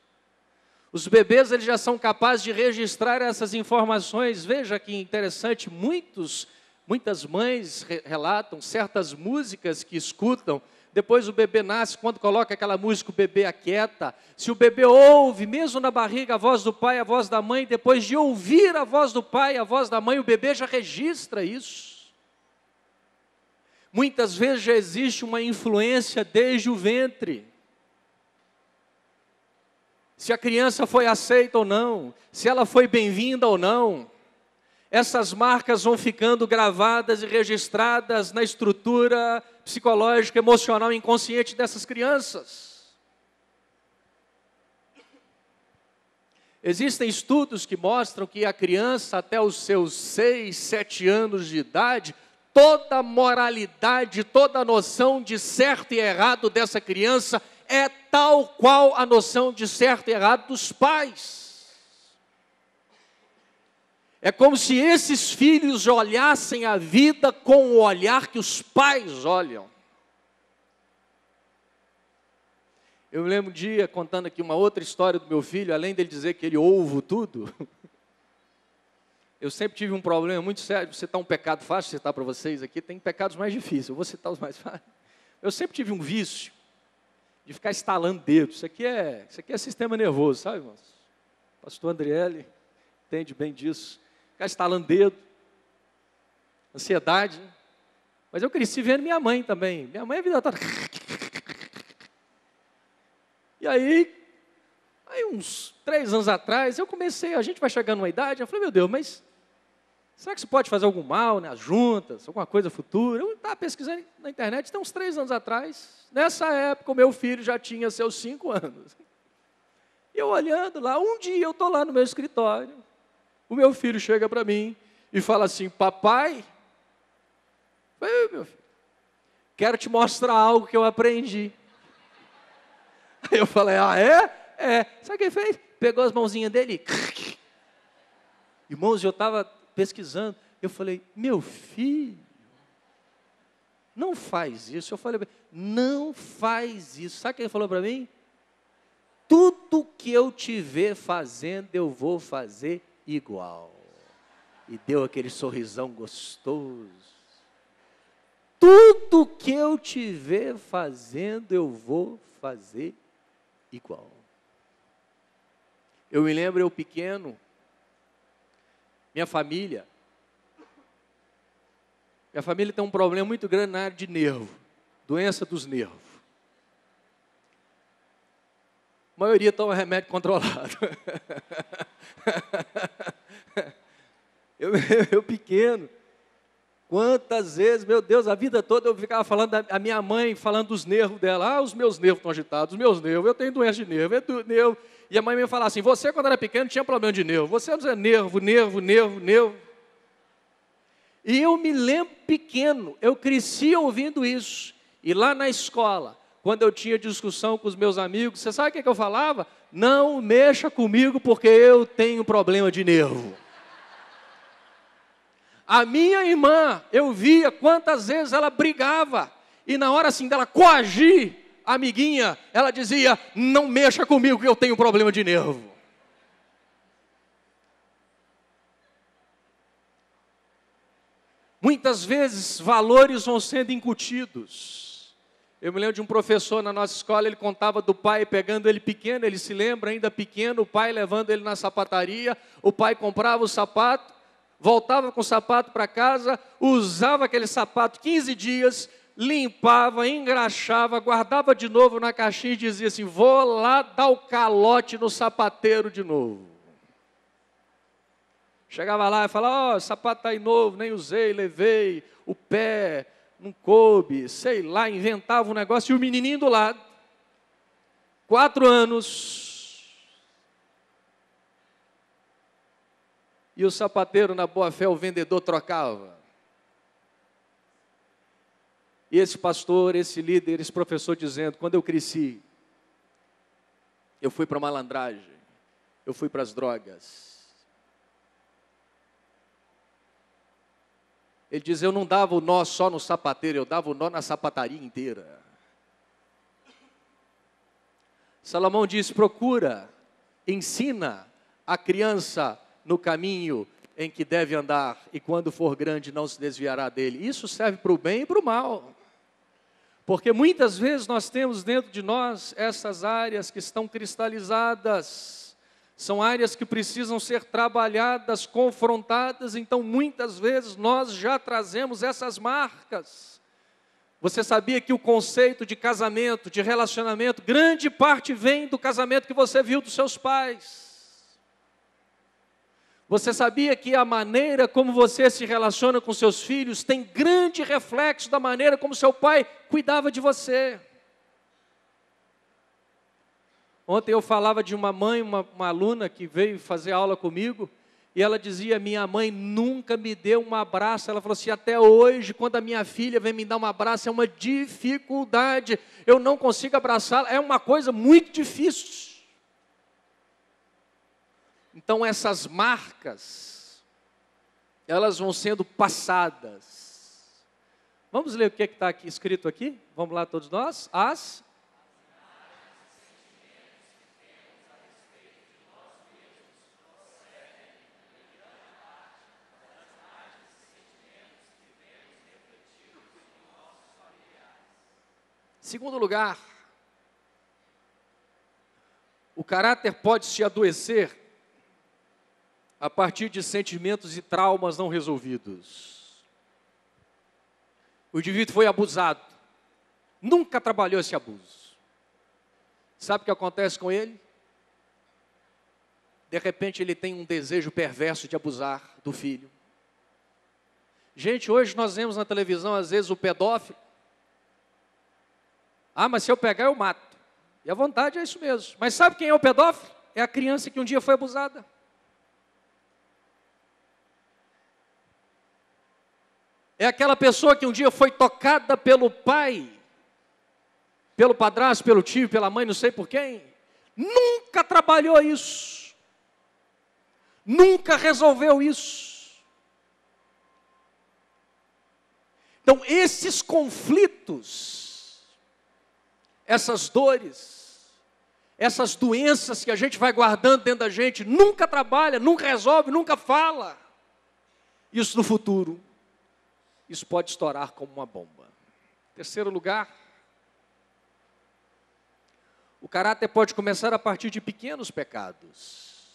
Os bebês eles já são capazes de registrar essas informações. Veja que interessante, muitas mães relatam certas músicas que escutam. Depois o bebê nasce, quando coloca aquela música, o bebê aquieta. Se o bebê ouve, mesmo na barriga, a voz do pai, a voz da mãe, depois de ouvir a voz do pai, a voz da mãe, o bebê já registra isso. Muitas vezes já existe uma influência desde o ventre. Se a criança foi aceita ou não, se ela foi bem-vinda ou não. Essas marcas vão ficando gravadas e registradas na estrutura psicológica, emocional, inconsciente dessas crianças. Existem estudos que mostram que a criança, até os seus 6, 7 anos de idade, toda a moralidade, toda a noção de certo e errado dessa criança é tal qual a noção de certo e errado dos pais. É como se esses filhos olhassem a vida com o olhar que os pais olham. Eu me lembro um dia, contando aqui uma outra história do meu filho, além dele dizer que ele ouve tudo, eu sempre tive um problema muito sério. Vou citar um pecado fácil, citar para vocês aqui, tem pecados mais difíceis, eu vou citar os mais fáceis. Eu sempre tive um vício de ficar estalando dedos. Isso aqui é sistema nervoso, sabe, irmãos? O pastor Andriele entende bem disso. Ficar estalando dedo, ansiedade. Mas eu cresci vendo minha mãe também. Minha mãe a vida toda. E aí uns 3 anos atrás, eu comecei, a gente vai chegando numa idade, eu falei, meu Deus, mas será que isso pode fazer algum mal, né? As juntas, alguma coisa futura? Eu estava pesquisando na internet, tem uns 3 anos atrás. Nessa época, o meu filho já tinha seus 5 anos. E eu olhando lá, um dia eu estou lá no meu escritório, o meu filho chega para mim e fala assim, papai, meu filho, quero te mostrar algo que eu aprendi. Aí eu falei, é? Sabe o que ele fez? Pegou as mãozinhas dele. Irmãos, eu estava pesquisando, eu falei, meu filho, não faz isso. Eu falei, não faz isso. Sabe o que ele falou para mim? Tudo que eu te ver fazendo, eu vou fazer igual. E deu aquele sorrisão gostoso. Tudo que eu te ver fazendo, eu vou fazer igual. Eu me lembro, eu pequeno, Minha família tem um problema muito grande na área de nervo, doença dos nervos. A maioria toma remédio controlado. Eu pequeno, quantas vezes, meu Deus, a vida toda eu ficava falando, a minha mãe falando dos nervos dela. Os meus nervos estão agitados, os meus nervos, eu tenho doença de nervo, nervo. E a mãe me falava assim, você quando era pequeno tinha problema de nervo, você não é nervo. E eu me lembro pequeno, eu cresci ouvindo isso. E lá na escola, quando eu tinha discussão com os meus amigos, você sabe o que eu falava? Não mexa comigo porque eu tenho problema de nervo. A minha irmã, eu via quantas vezes ela brigava. E na hora assim dela coagir a amiguinha, ela dizia, não mexa comigo que eu tenho problema de nervo. Muitas vezes, valores vão sendo incutidos. Eu me lembro de um professor na nossa escola, ele contava do pai pegando ele pequeno, ele se lembra ainda pequeno, o pai levando ele na sapataria, o pai comprava o sapato, voltava com o sapato para casa, usava aquele sapato 15 dias, limpava, engraxava, guardava de novo na caixinha e dizia assim, vou lá dar o calote no sapateiro de novo. Chegava lá e falava, o sapato está aí novo, nem usei, levei, o pé não coube, sei lá, inventava um negócio. E o menininho do lado, 4 anos, e o sapateiro na boa fé, o vendedor trocava. E esse pastor, esse líder, esse professor dizendo, quando eu cresci, eu fui para a malandragem, eu fui para as drogas. Ele diz, eu não dava o nó só no sapateiro, eu dava o nó na sapataria inteira. Salomão diz, procura, ensina a criança no caminho em que deve andar, e quando for grande não se desviará dele. Isso serve para o bem e para o mal. Porque muitas vezes nós temos dentro de nós essas áreas que estão cristalizadas, são áreas que precisam ser trabalhadas, confrontadas, então muitas vezes nós já trazemos essas marcas. Você sabia que o conceito de casamento, de relacionamento, grande parte vem do casamento que você viu dos seus pais. Você sabia que a maneira como você se relaciona com seus filhos tem grande reflexo da maneira como seu pai cuidava de você? Ontem eu falava de uma mãe, uma aluna que veio fazer aula comigo, e ela dizia, minha mãe nunca me deu um abraço. Ela falou assim, até hoje, quando a minha filha vem me dar um abraço, é uma dificuldade, eu não consigo abraçá-la, é uma coisa muito difícil. Então essas marcas, elas vão sendo passadas. Vamos ler o que está aqui escrito aqui? Vamos lá todos nós? Segundo lugar, o caráter pode se adoecer a partir de sentimentos e traumas não resolvidos. O indivíduo foi abusado, nunca trabalhou esse abuso. Sabe o que acontece com ele? De repente ele tem um desejo perverso de abusar do filho. Gente, hoje nós vemos na televisão às vezes o pedófilo. Mas se eu pegar eu mato. E a vontade é isso mesmo. Mas sabe quem é o pedófilo? É a criança que um dia foi abusada. É aquela pessoa que um dia foi tocada pelo pai, pelo padrasto, pelo tio, pela mãe, não sei por quem. Nunca trabalhou isso. Nunca resolveu isso. Então, esses conflitos, essas dores, essas doenças que a gente vai guardando dentro da gente, nunca trabalha, nunca resolve, nunca fala. Isso no futuro, isso pode estourar como uma bomba. Terceiro lugar, o caráter pode começar a partir de pequenos pecados.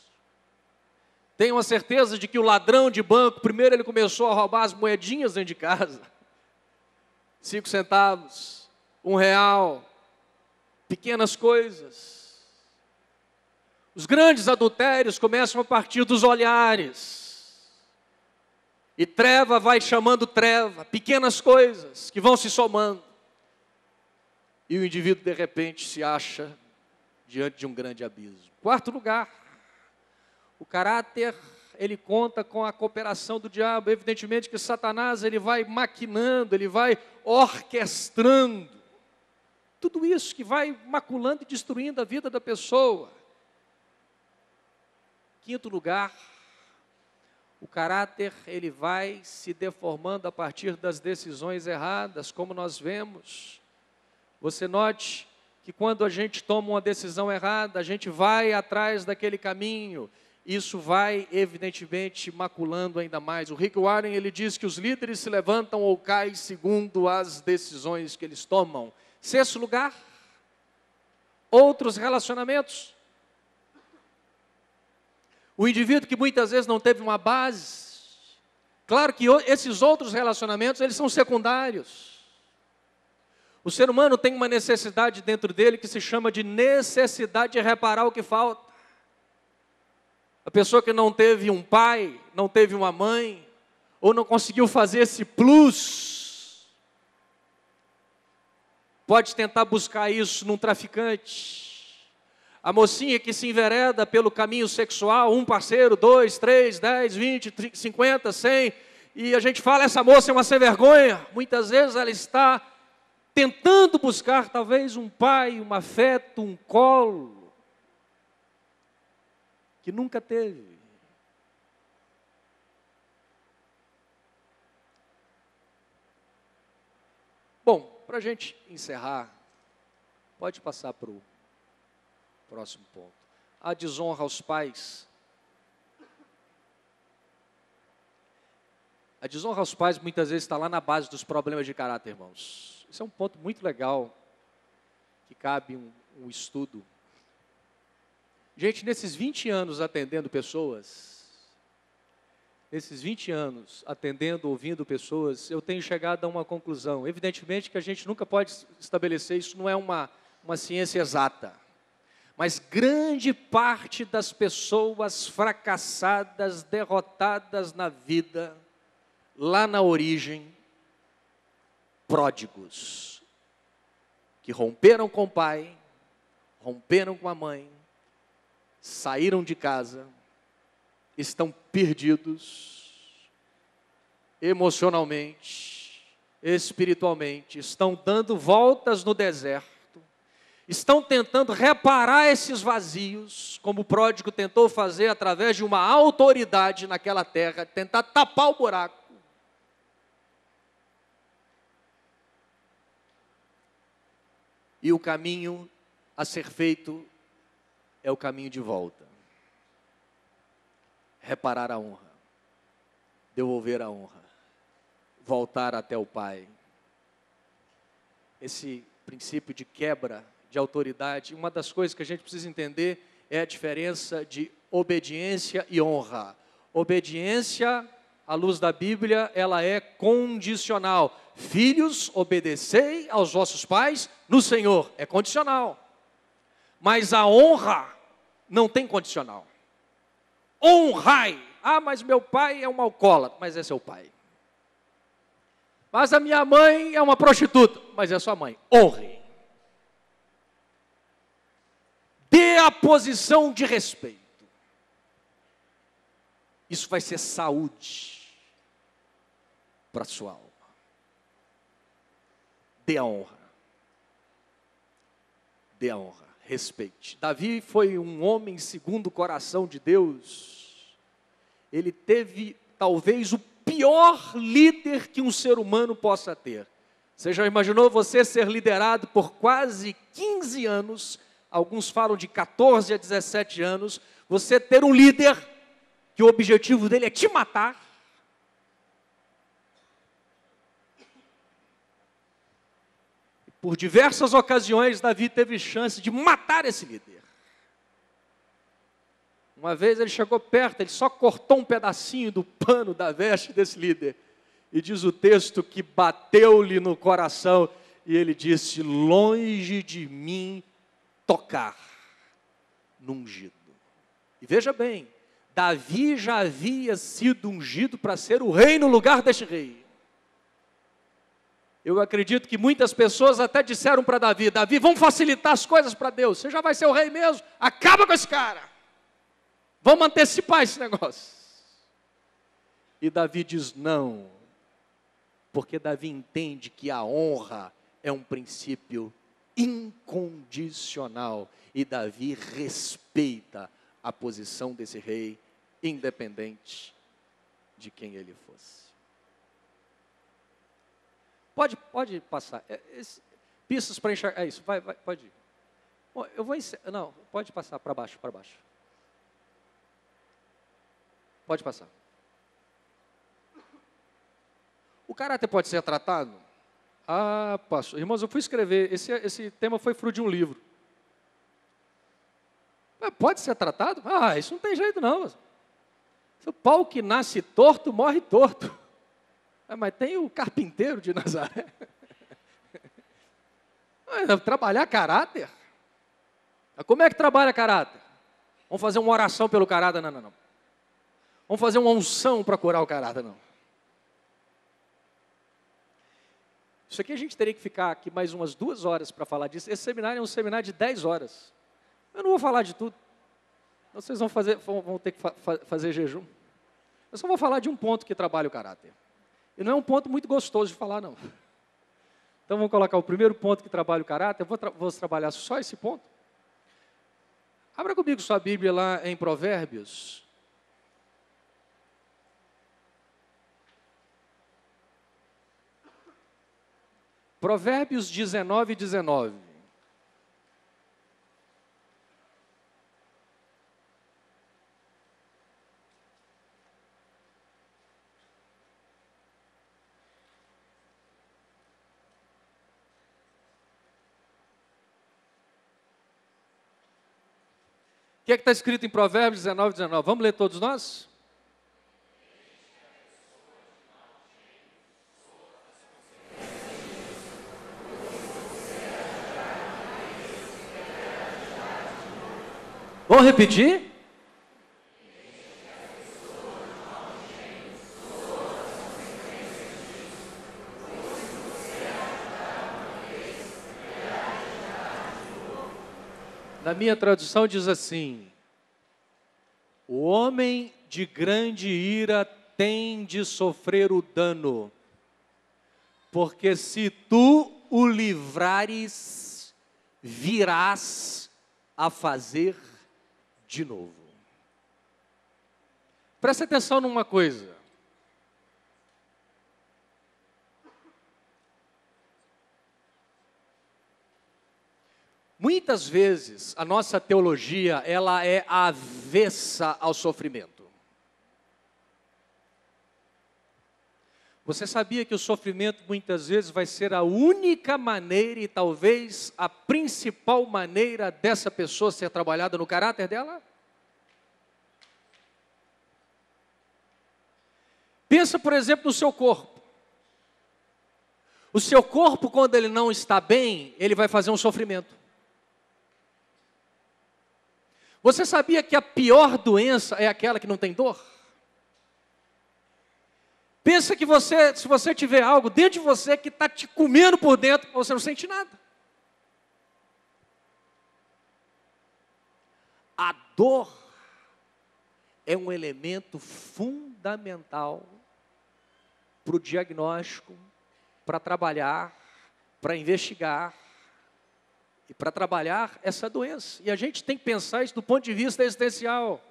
Tenho a certeza de que o ladrão de banco, primeiro ele começou a roubar as moedinhas dentro de casa. 5 centavos, R$1, pequenas coisas. Os grandes adultérios começam a partir dos olhares. E treva vai chamando treva, pequenas coisas que vão se somando. E o indivíduo, de repente, se acha diante de um grande abismo. 4º lugar, o caráter, ele conta com a cooperação do diabo. Evidentemente que Satanás, ele vai maquinando, ele vai orquestrando tudo isso que vai maculando e destruindo a vida da pessoa. 5º lugar, o caráter, ele vai se deformando a partir das decisões erradas, como nós vemos. Você note que quando a gente toma uma decisão errada, a gente vai atrás daquele caminho, isso vai evidentemente maculando ainda mais. O Rick Warren, ele diz que os líderes se levantam ou caem segundo as decisões que eles tomam. 6º lugar, outros relacionamentos. O indivíduo que muitas vezes não teve uma base, claro que esses outros relacionamentos, eles são secundários. O ser humano tem uma necessidade dentro dele que se chama de necessidade de reparar o que falta. A pessoa que não teve um pai, não teve uma mãe, ou não conseguiu fazer esse plus, pode tentar buscar isso num traficante. A mocinha que se envereda pelo caminho sexual, um parceiro, 2, 3, 10, 20, 50, 100, e a gente fala, essa moça é uma sem vergonha. Muitas vezes ela está tentando buscar talvez um pai, um afeto, um colo, que nunca teve. Bom, para a gente encerrar, pode passar para o próximo ponto. A desonra aos pais. A desonra aos pais muitas vezes está lá na base dos problemas de caráter, irmãos. Isso é um ponto muito legal, que cabe um estudo. Gente, nesses 20 anos atendendo pessoas, ouvindo pessoas, eu tenho chegado a uma conclusão. Evidentemente que a gente nunca pode estabelecer, isso não é uma ciência exata. Mas grande parte das pessoas fracassadas, derrotadas na vida, lá na origem, pródigos, que romperam com o pai, romperam com a mãe, saíram de casa, estão perdidos, emocionalmente, espiritualmente, estão dando voltas no deserto, estão tentando reparar esses vazios, como o pródigo tentou fazer através de uma autoridade naquela terra, tentar tapar o buraco. E o caminho a ser feito é o caminho de volta. Reparar a honra, devolver a honra, voltar até o Pai. Esse princípio de quebra de autoridade, uma das coisas que a gente precisa entender é a diferença de obediência e honra. Obediência, à luz da Bíblia, ela é condicional. Filhos, obedecei aos vossos pais no Senhor. É condicional. Mas a honra não tem condicional. Honrai. Ah, mas meu pai é um alcoólatra. Mas é seu pai. Mas a minha mãe é uma prostituta. Mas é sua mãe. Honre. Dê a posição de respeito. Isso vai ser saúde para a sua alma. Dê a honra. Dê a honra. Respeite. Davi foi um homem segundo o coração de Deus. Ele teve talvez o pior líder que um ser humano possa ter. Você já imaginou você ser liderado por quase 15 anos, alguns falam de 14 a 17 anos, você ter um líder que o objetivo dele é te matar? Por diversas ocasiões, Davi teve chance de matar esse líder. Uma vez ele chegou perto, ele só cortou um pedacinho do pano da veste desse líder. E diz o texto que bateu-lhe no coração e ele disse: longe de mim tocar no ungido. E veja bem, Davi já havia sido ungido para ser o rei no lugar deste rei. Eu acredito que muitas pessoas até disseram para Davi: Davi, vamos facilitar as coisas para Deus, você já vai ser o rei mesmo, acaba com esse cara, vamos antecipar esse negócio. E Davi diz não, porque Davi entende que a honra é um princípio incondicional, e Davi respeita a posição desse rei, independente de quem ele fosse. Pode passar. Pistas para enxergar. É isso, pode ir. Bom, eu vou não, pode passar para baixo. Pode passar. O caráter pode ser tratado? Ah, pastor. Irmãos, eu fui escrever, esse tema foi fruto de um livro. Pode ser tratado? Ah, isso não tem jeito não. O pau que nasce torto, morre torto. Mas tem o carpinteiro de Nazaré. Trabalhar caráter? Como é que trabalha caráter? Vamos fazer uma oração pelo caráter? Não. Vamos fazer uma unção para curar o caráter? Não. Isso aqui a gente teria que ficar aqui mais umas 2 horas para falar disso. Esse seminário é um seminário de 10 horas. Eu não vou falar de tudo. Vocês vão ter que fazer jejum. Eu só vou falar de um ponto que trabalha o caráter. E não é um ponto muito gostoso de falar, não. Então vamos colocar o primeiro ponto que trabalha o caráter. Eu vou trabalhar só esse ponto. Abra comigo sua Bíblia lá em Provérbios. Provérbios 19:19. O que é que está escrito em Provérbios 19:19? Vamos ler todos nós? Vamos repetir? Na minha tradução diz assim: o homem de grande ira tem de sofrer o dano, porque se tu o livrares, virás a fazer de novo. Presta atenção numa coisa. Muitas vezes a nossa teologia, ela é avessa ao sofrimento. Você sabia que o sofrimento muitas vezes vai ser a única maneira e talvez a principal maneira dessa pessoa ser trabalhada no caráter dela? Pensa, por exemplo, no seu corpo. O seu corpo, quando ele não está bem, ele vai fazer um sofrimento. Você sabia que a pior doença é aquela que não tem dor? Pensa que se você tiver algo dentro de você que está te comendo por dentro, você não sente nada. A dor é um elemento fundamental para o diagnóstico, para trabalhar, para investigar e para trabalhar essa doença. E a gente tem que pensar isso do ponto de vista existencial,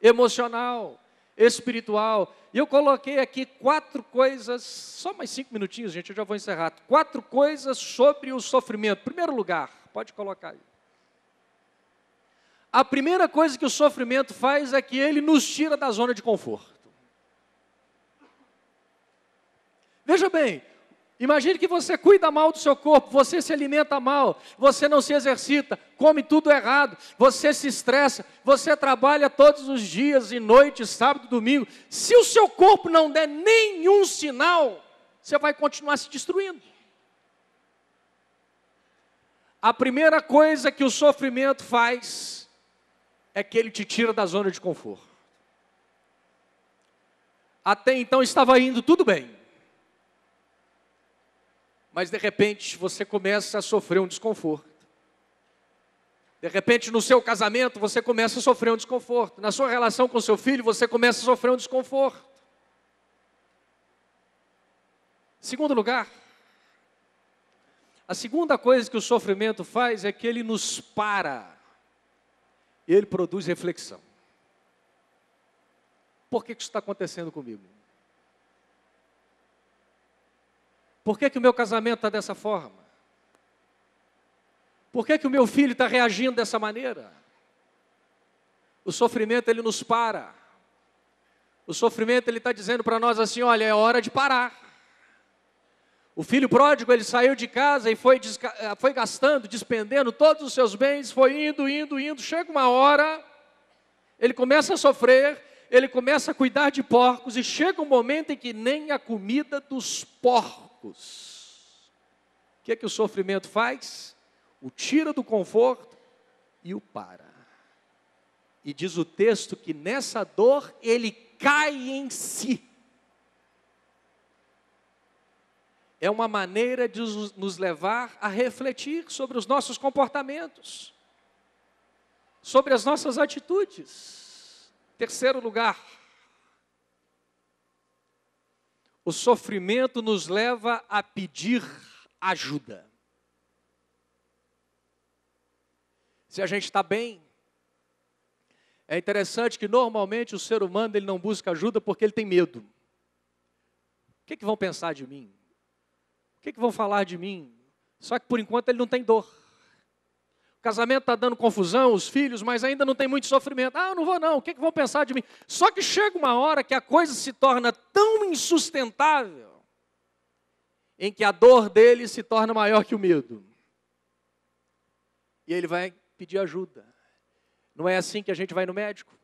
emocional, espiritual. E eu coloquei aqui 4 coisas, só mais 5 minutinhos, gente, eu já vou encerrar. 4 coisas sobre o sofrimento. Primeiro lugar, pode colocar aí. A primeira coisa que o sofrimento faz é que ele nos tira da zona de conforto. Veja bem, Imagine que você cuida mal do seu corpo, você se alimenta mal, você não se exercita, come tudo errado, você se estressa, você trabalha todos os dias e noites, sábado, domingo. Se o seu corpo não der nenhum sinal, você vai continuar se destruindo. A primeira coisa que o sofrimento faz é que ele te tira da zona de conforto. Até então estava indo tudo bem. Mas de repente você começa a sofrer um desconforto. De repente no seu casamento você começa a sofrer um desconforto. Na sua relação com seu filho você começa a sofrer um desconforto. Segundo lugar, a segunda coisa que o sofrimento faz é que ele nos para. E ele produz reflexão. Por que isso está acontecendo comigo? Por que o meu casamento está dessa forma? Por que o meu filho está reagindo dessa maneira? O sofrimento, ele nos para. O sofrimento, ele está dizendo para nós assim, olha, é hora de parar. O filho pródigo, ele saiu de casa e foi gastando, despendendo todos os seus bens, foi indo. Chega uma hora, ele começa a sofrer, ele começa a cuidar de porcos e chega um momento em que nem a comida dos porcos. O que é que o sofrimento faz? O tira do conforto e o para. E diz o texto que nessa dor ele cai em si. É uma maneira de nos levar a refletir sobre os nossos comportamentos, sobre as nossas atitudes. Terceiro lugar, o sofrimento nos leva a pedir ajuda. Se a gente está bem, é interessante que normalmente o ser humano ele não busca ajuda porque ele tem medo. O que vão pensar de mim? O que vão falar de mim? Só que por enquanto ele não tem dor. O casamento está dando confusão, os filhos, mas ainda não tem muito sofrimento. Ah, eu não vou não, o que vão pensar de mim? Só que chega uma hora que a coisa se torna tão insustentável, em que a dor dele se torna maior que o medo. E ele vai pedir ajuda. Não é assim que a gente vai no médico?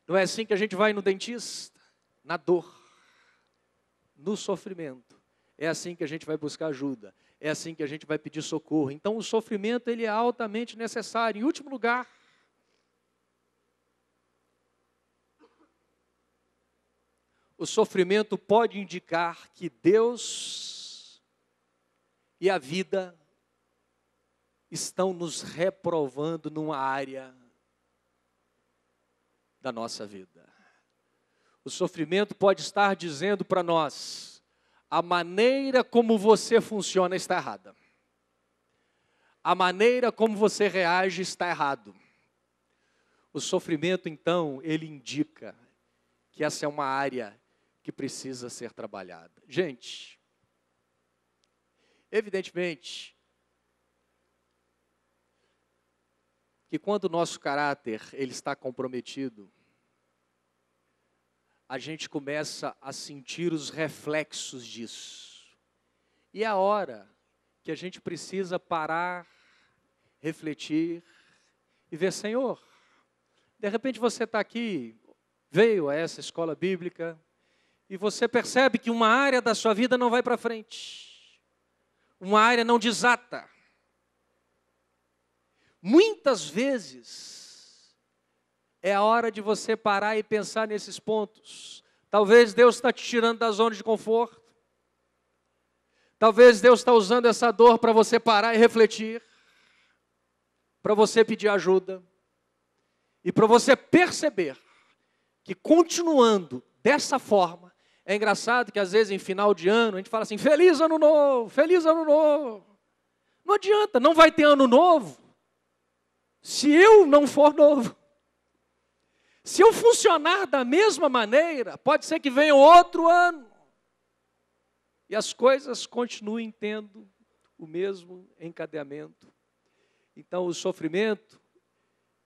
Não é assim que a gente vai no dentista? Na dor, no sofrimento. É assim que a gente vai buscar ajuda. É assim que a gente vai pedir socorro. Então o sofrimento ele é altamente necessário. Em último lugar, o sofrimento pode indicar que Deus e a vida estão nos reprovando numa área da nossa vida. O sofrimento pode estar dizendo para nós: a maneira como você funciona está errada. A maneira como você reage está errado. O sofrimento, então, ele indica que essa é uma área que precisa ser trabalhada. Gente, evidentemente, que quando o nosso caráter ele está comprometido, a gente começa a sentir os reflexos disso. E é a hora que a gente precisa parar, refletir e ver, Senhor, de repente você está aqui, veio a essa escola bíblica, e você percebe que uma área da sua vida não vai para frente. Uma área não desata. Muitas vezes, é a hora de você parar e pensar nesses pontos. Talvez Deus está te tirando da zona de conforto. Talvez Deus está usando essa dor para você parar e refletir. Para você pedir ajuda. E para você perceber que continuando dessa forma, é engraçado que às vezes em final de ano a gente fala assim, feliz ano novo, feliz ano novo. Não adianta, não vai ter ano novo se eu não for novo. Se eu funcionar da mesma maneira, pode ser que venha outro ano. E as coisas continuem tendo o mesmo encadeamento. Então o sofrimento,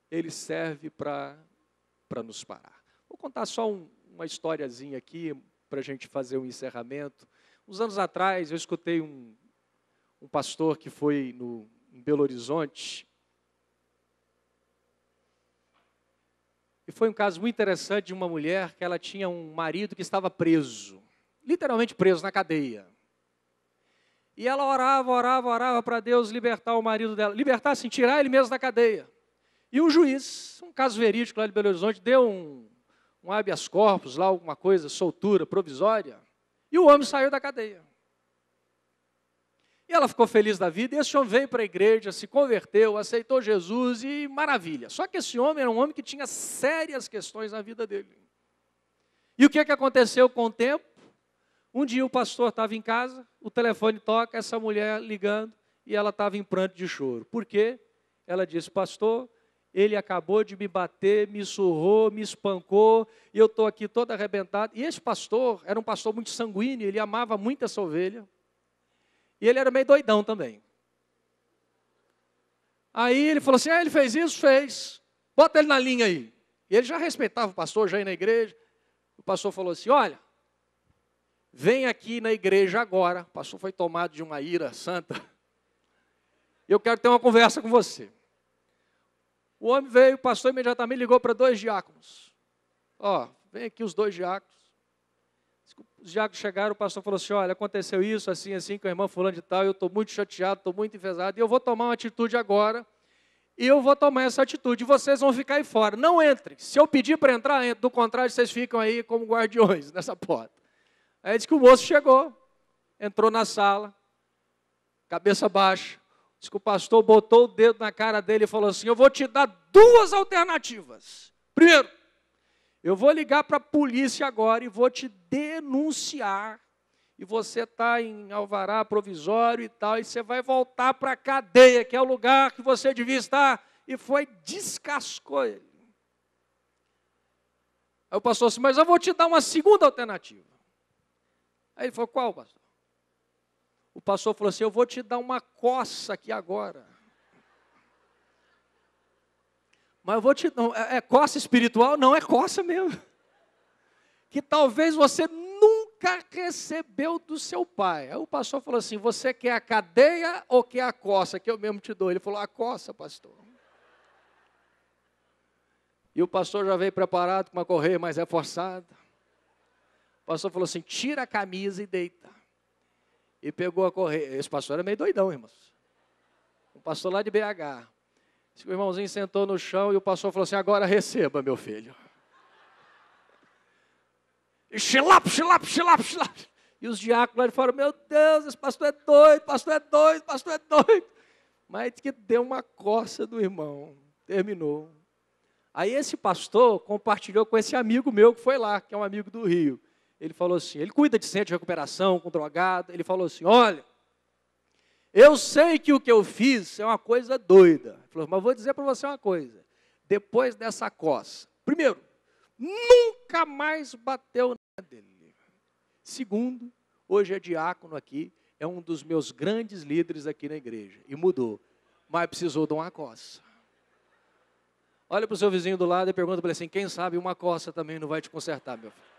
ele serve para nos parar. Vou contar só uma historiazinha aqui, para a gente fazer um encerramento. Uns anos atrás, eu escutei um pastor que foi em Belo Horizonte. E foi um caso muito interessante de uma mulher que ela tinha um marido que estava preso, literalmente preso na cadeia. E ela orava para Deus libertar o marido dela. Libertar, assim, tirar ele mesmo da cadeia. E um juiz, um caso verídico lá de Belo Horizonte, deu um habeas corpus, lá alguma coisa, soltura provisória, e o homem saiu da cadeia. E ela ficou feliz da vida, e esse homem veio para a igreja, se converteu, aceitou Jesus, e maravilha. Só que esse homem era um homem que tinha sérias questões na vida dele. E o que aconteceu com o tempo? Um dia o pastor estava em casa, o telefone toca, essa mulher ligando, e ela estava em pranto de choro. Por quê? Ela disse, pastor, ele acabou de me bater, me surrou, me espancou, e eu estou aqui todo arrebentado. E esse pastor era um pastor muito sanguíneo, ele amava muito essa ovelha, e ele era meio doidão também. Aí ele falou assim, ele fez isso? Fez. Bota ele na linha aí. E ele já respeitava o pastor, já ia na igreja. O pastor falou assim, olha, vem aqui na igreja agora. O pastor foi tomado de uma ira santa. Eu quero ter uma conversa com você. O homem veio, o pastor imediatamente ligou para 2 diáconos. Vem aqui os 2 diáconos. Os diáconos chegaram, o pastor falou assim, olha, aconteceu isso, assim, assim, com a irmã fulano de tal, eu estou muito chateado, estou muito enfesado, e eu vou tomar uma atitude agora, e eu vou tomar essa atitude, e vocês vão ficar aí fora. Não entrem. Se eu pedir para entrar, entre. Do contrário, vocês ficam aí como guardiões nessa porta. Aí disse que o moço chegou, entrou na sala, cabeça baixa, disse que o pastor botou o dedo na cara dele e falou assim, eu vou te dar 2 alternativas. Primeiro, eu vou ligar para a polícia agora e vou te denunciar. E você está em alvará provisório e tal, e você vai voltar para a cadeia, que é o lugar que você devia estar. E foi, descascou ele. Aí o pastor disse, mas eu vou te dar uma segunda alternativa. Aí ele falou, qual, pastor? O pastor falou assim, eu vou te dar uma coça aqui agora. Mas eu vou te dar, é coça espiritual? Não, é coça mesmo. Que talvez você nunca recebeu do seu pai. Aí o pastor falou assim, você quer a cadeia ou quer a coça? Que eu mesmo te dou. Ele falou, a coça, pastor. E o pastor já veio preparado com uma correia mais reforçada. O pastor falou assim, tira a camisa e deita. E pegou a correia. Esse pastor era meio doidão, irmãos. Um pastor lá de BH. O irmãozinho sentou no chão e o pastor falou assim, agora receba, meu filho. E xilap. E os diáconos lá falaram, meu Deus, esse pastor é doido, pastor é doido, pastor é doido. Mas que deu uma coça do irmão. Terminou. Aí esse pastor compartilhou com esse amigo meu que foi lá, que é um amigo do Rio. Ele falou assim, ele cuida de centro de recuperação, com drogado. Ele falou assim, olha, eu sei que o que eu fiz é uma coisa doida. Ele falou, mas vou dizer para você uma coisa. Depois dessa coça, primeiro, nunca mais bateu na dele. Segundo, hoje é diácono aqui, é um dos meus grandes líderes aqui na igreja. E mudou, mas precisou de uma coça. Olha para o seu vizinho do lado e pergunta para ele assim, quem sabe uma coça também não vai te consertar, meu filho.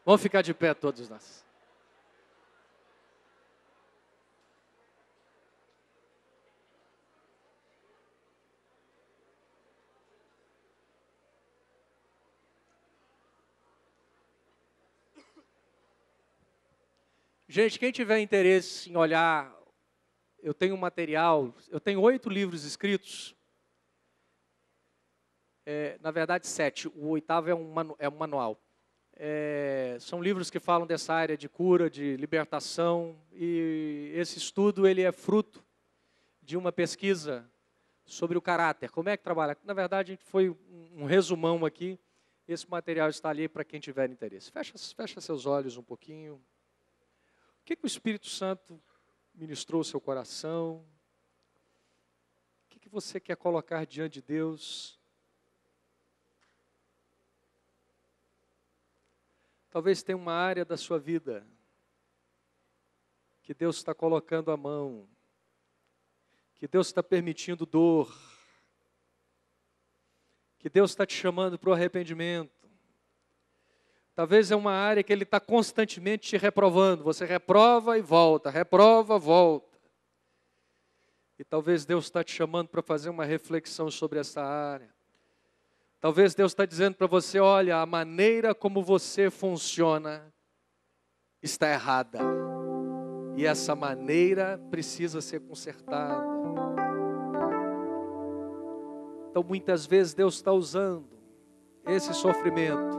Vamos ficar de pé todos nós. Gente, quem tiver interesse em olhar, eu tenho um material, eu tenho 8 livros escritos, na verdade 7, o 8º é um manual. São livros que falam dessa área de cura, de libertação, e esse estudo ele é fruto de uma pesquisa sobre o caráter. Como é que trabalha? Na verdade, foi um resumão aqui, esse material está ali para quem tiver interesse. Fecha seus olhos um pouquinho. O que o Espírito Santo ministrou ao seu coração? O que você quer colocar diante de Deus? Talvez tenha uma área da sua vida que Deus está colocando a mão, que Deus está permitindo dor, que Deus está te chamando para o arrependimento. Talvez é uma área que Ele está constantemente te reprovando. Você reprova e volta, reprova, volta. E talvez Deus está te chamando para fazer uma reflexão sobre essa área. Talvez Deus está dizendo para você, olha, a maneira como você funciona está errada. E essa maneira precisa ser consertada. Então muitas vezes Deus está usando esse sofrimento.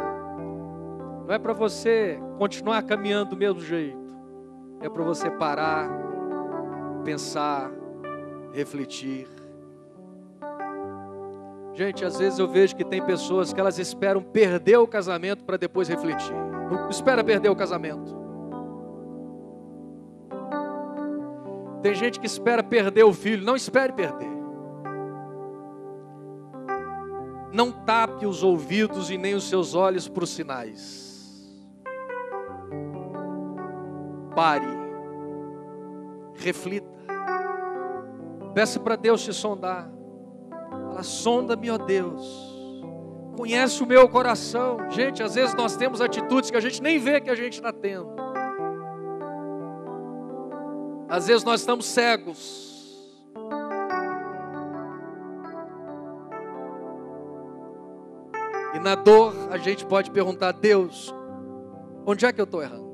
Não é para você continuar caminhando do mesmo jeito. É para você parar, pensar, refletir. Gente, às vezes eu vejo que tem pessoas que elas esperam perder o casamento para depois refletir. Não espera perder o casamento. Tem gente que espera perder o filho. Não espere perder. Não tape os ouvidos e nem os seus olhos para os sinais. Pare. Reflita. Peça para Deus te sondar. Fala, sonda-me, ó Deus. Conhece o meu coração. Gente, às vezes nós temos atitudes que a gente nem vê que a gente está tendo. Às vezes nós estamos cegos. E na dor a gente pode perguntar a Deus, onde é que eu estou errando?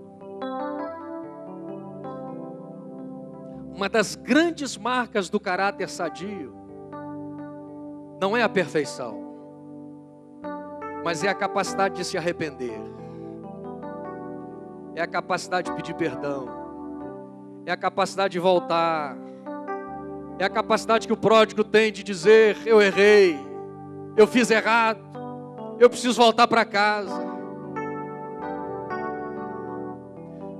Uma das grandes marcas do caráter sadio não é a perfeição, mas é a capacidade de se arrepender. É a capacidade de pedir perdão. É a capacidade de voltar. É a capacidade que o pródigo tem de dizer, eu errei, eu fiz errado, eu preciso voltar para casa.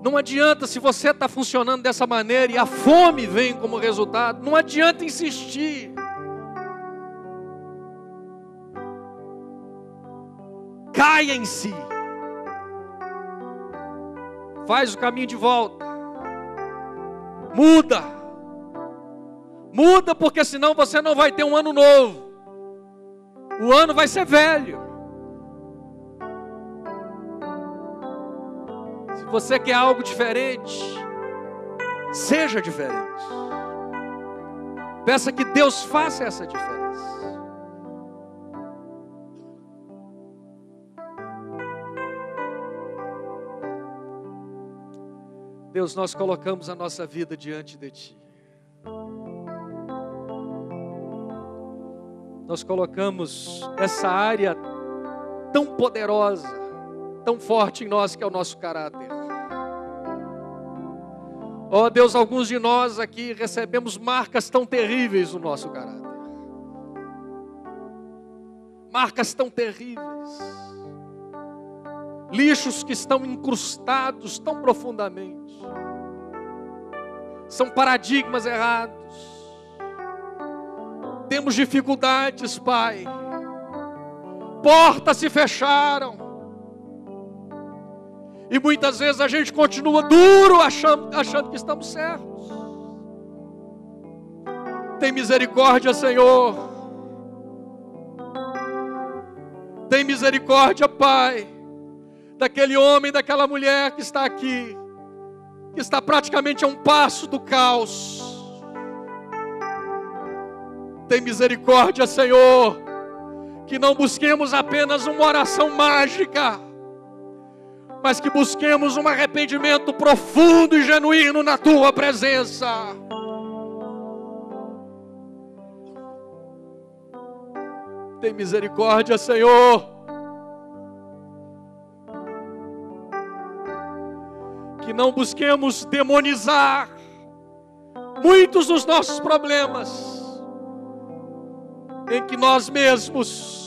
Não adianta, se você está funcionando dessa maneira e a fome vem como resultado, não adianta insistir. Caia em si. Faz o caminho de volta. Muda. Muda, porque senão você não vai ter um ano novo. O ano vai ser velho. Se você quer algo diferente, seja diferente. Peça que Deus faça essa diferença. Deus, nós colocamos a nossa vida diante de Ti. Nós colocamos essa área tão poderosa, tão forte em nós, que é o nosso caráter. Ó Deus, alguns de nós aqui recebemos marcas tão terríveis no nosso caráter. Marcas tão terríveis. Lixos que estão incrustados tão profundamente. São paradigmas errados. Temos dificuldades, Pai. Portas se fecharam. E muitas vezes a gente continua duro, achando que estamos certos. Tem misericórdia, Senhor. Tem misericórdia, Pai, daquele homem, daquela mulher que está aqui, que está praticamente a um passo do caos. Tem misericórdia, Senhor, que não busquemos apenas uma oração mágica, mas que busquemos um arrependimento profundo e genuíno na Tua presença. Tem misericórdia, Senhor, que não busquemos demonizar muitos dos nossos problemas, em que nós mesmos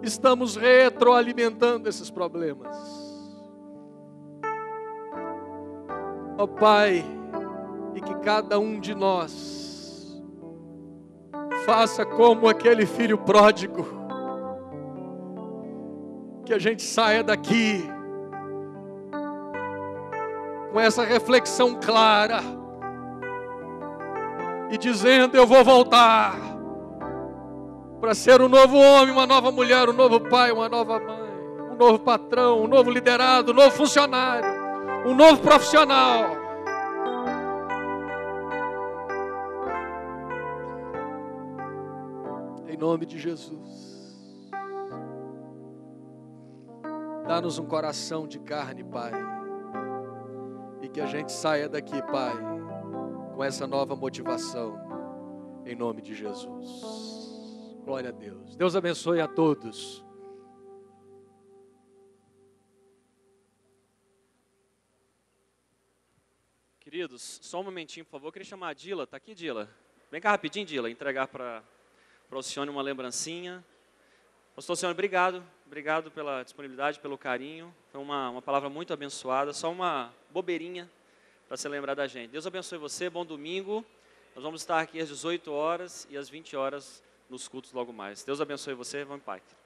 estamos retroalimentando esses problemas. Ó Pai, e que cada um de nós faça como aquele filho pródigo, que a gente saia daqui com essa reflexão clara e dizendo, eu vou voltar para ser um novo homem, uma nova mulher, um novo pai, uma nova mãe, um novo patrão, um novo liderado, um novo funcionário, um novo profissional. Em nome de Jesus. Dá-nos um coração de carne, Pai. E que a gente saia daqui, Pai, com essa nova motivação. Em nome de Jesus. Glória a Deus. Deus abençoe a todos. Queridos, só um momentinho, por favor. Eu queria chamar a Dila. Está aqui, Dila? Vem cá rapidinho, Dila. Entregar para o Alcione uma lembrancinha. Pastor Alcione, obrigado. Obrigado pela disponibilidade, pelo carinho. Foi uma palavra muito abençoada. Só uma bobeirinha para se lembrar da gente. Deus abençoe você. Bom domingo. Nós vamos estar aqui às 18 horas e às 20 horas nos cultos logo mais. Deus abençoe você. Vamos em paz.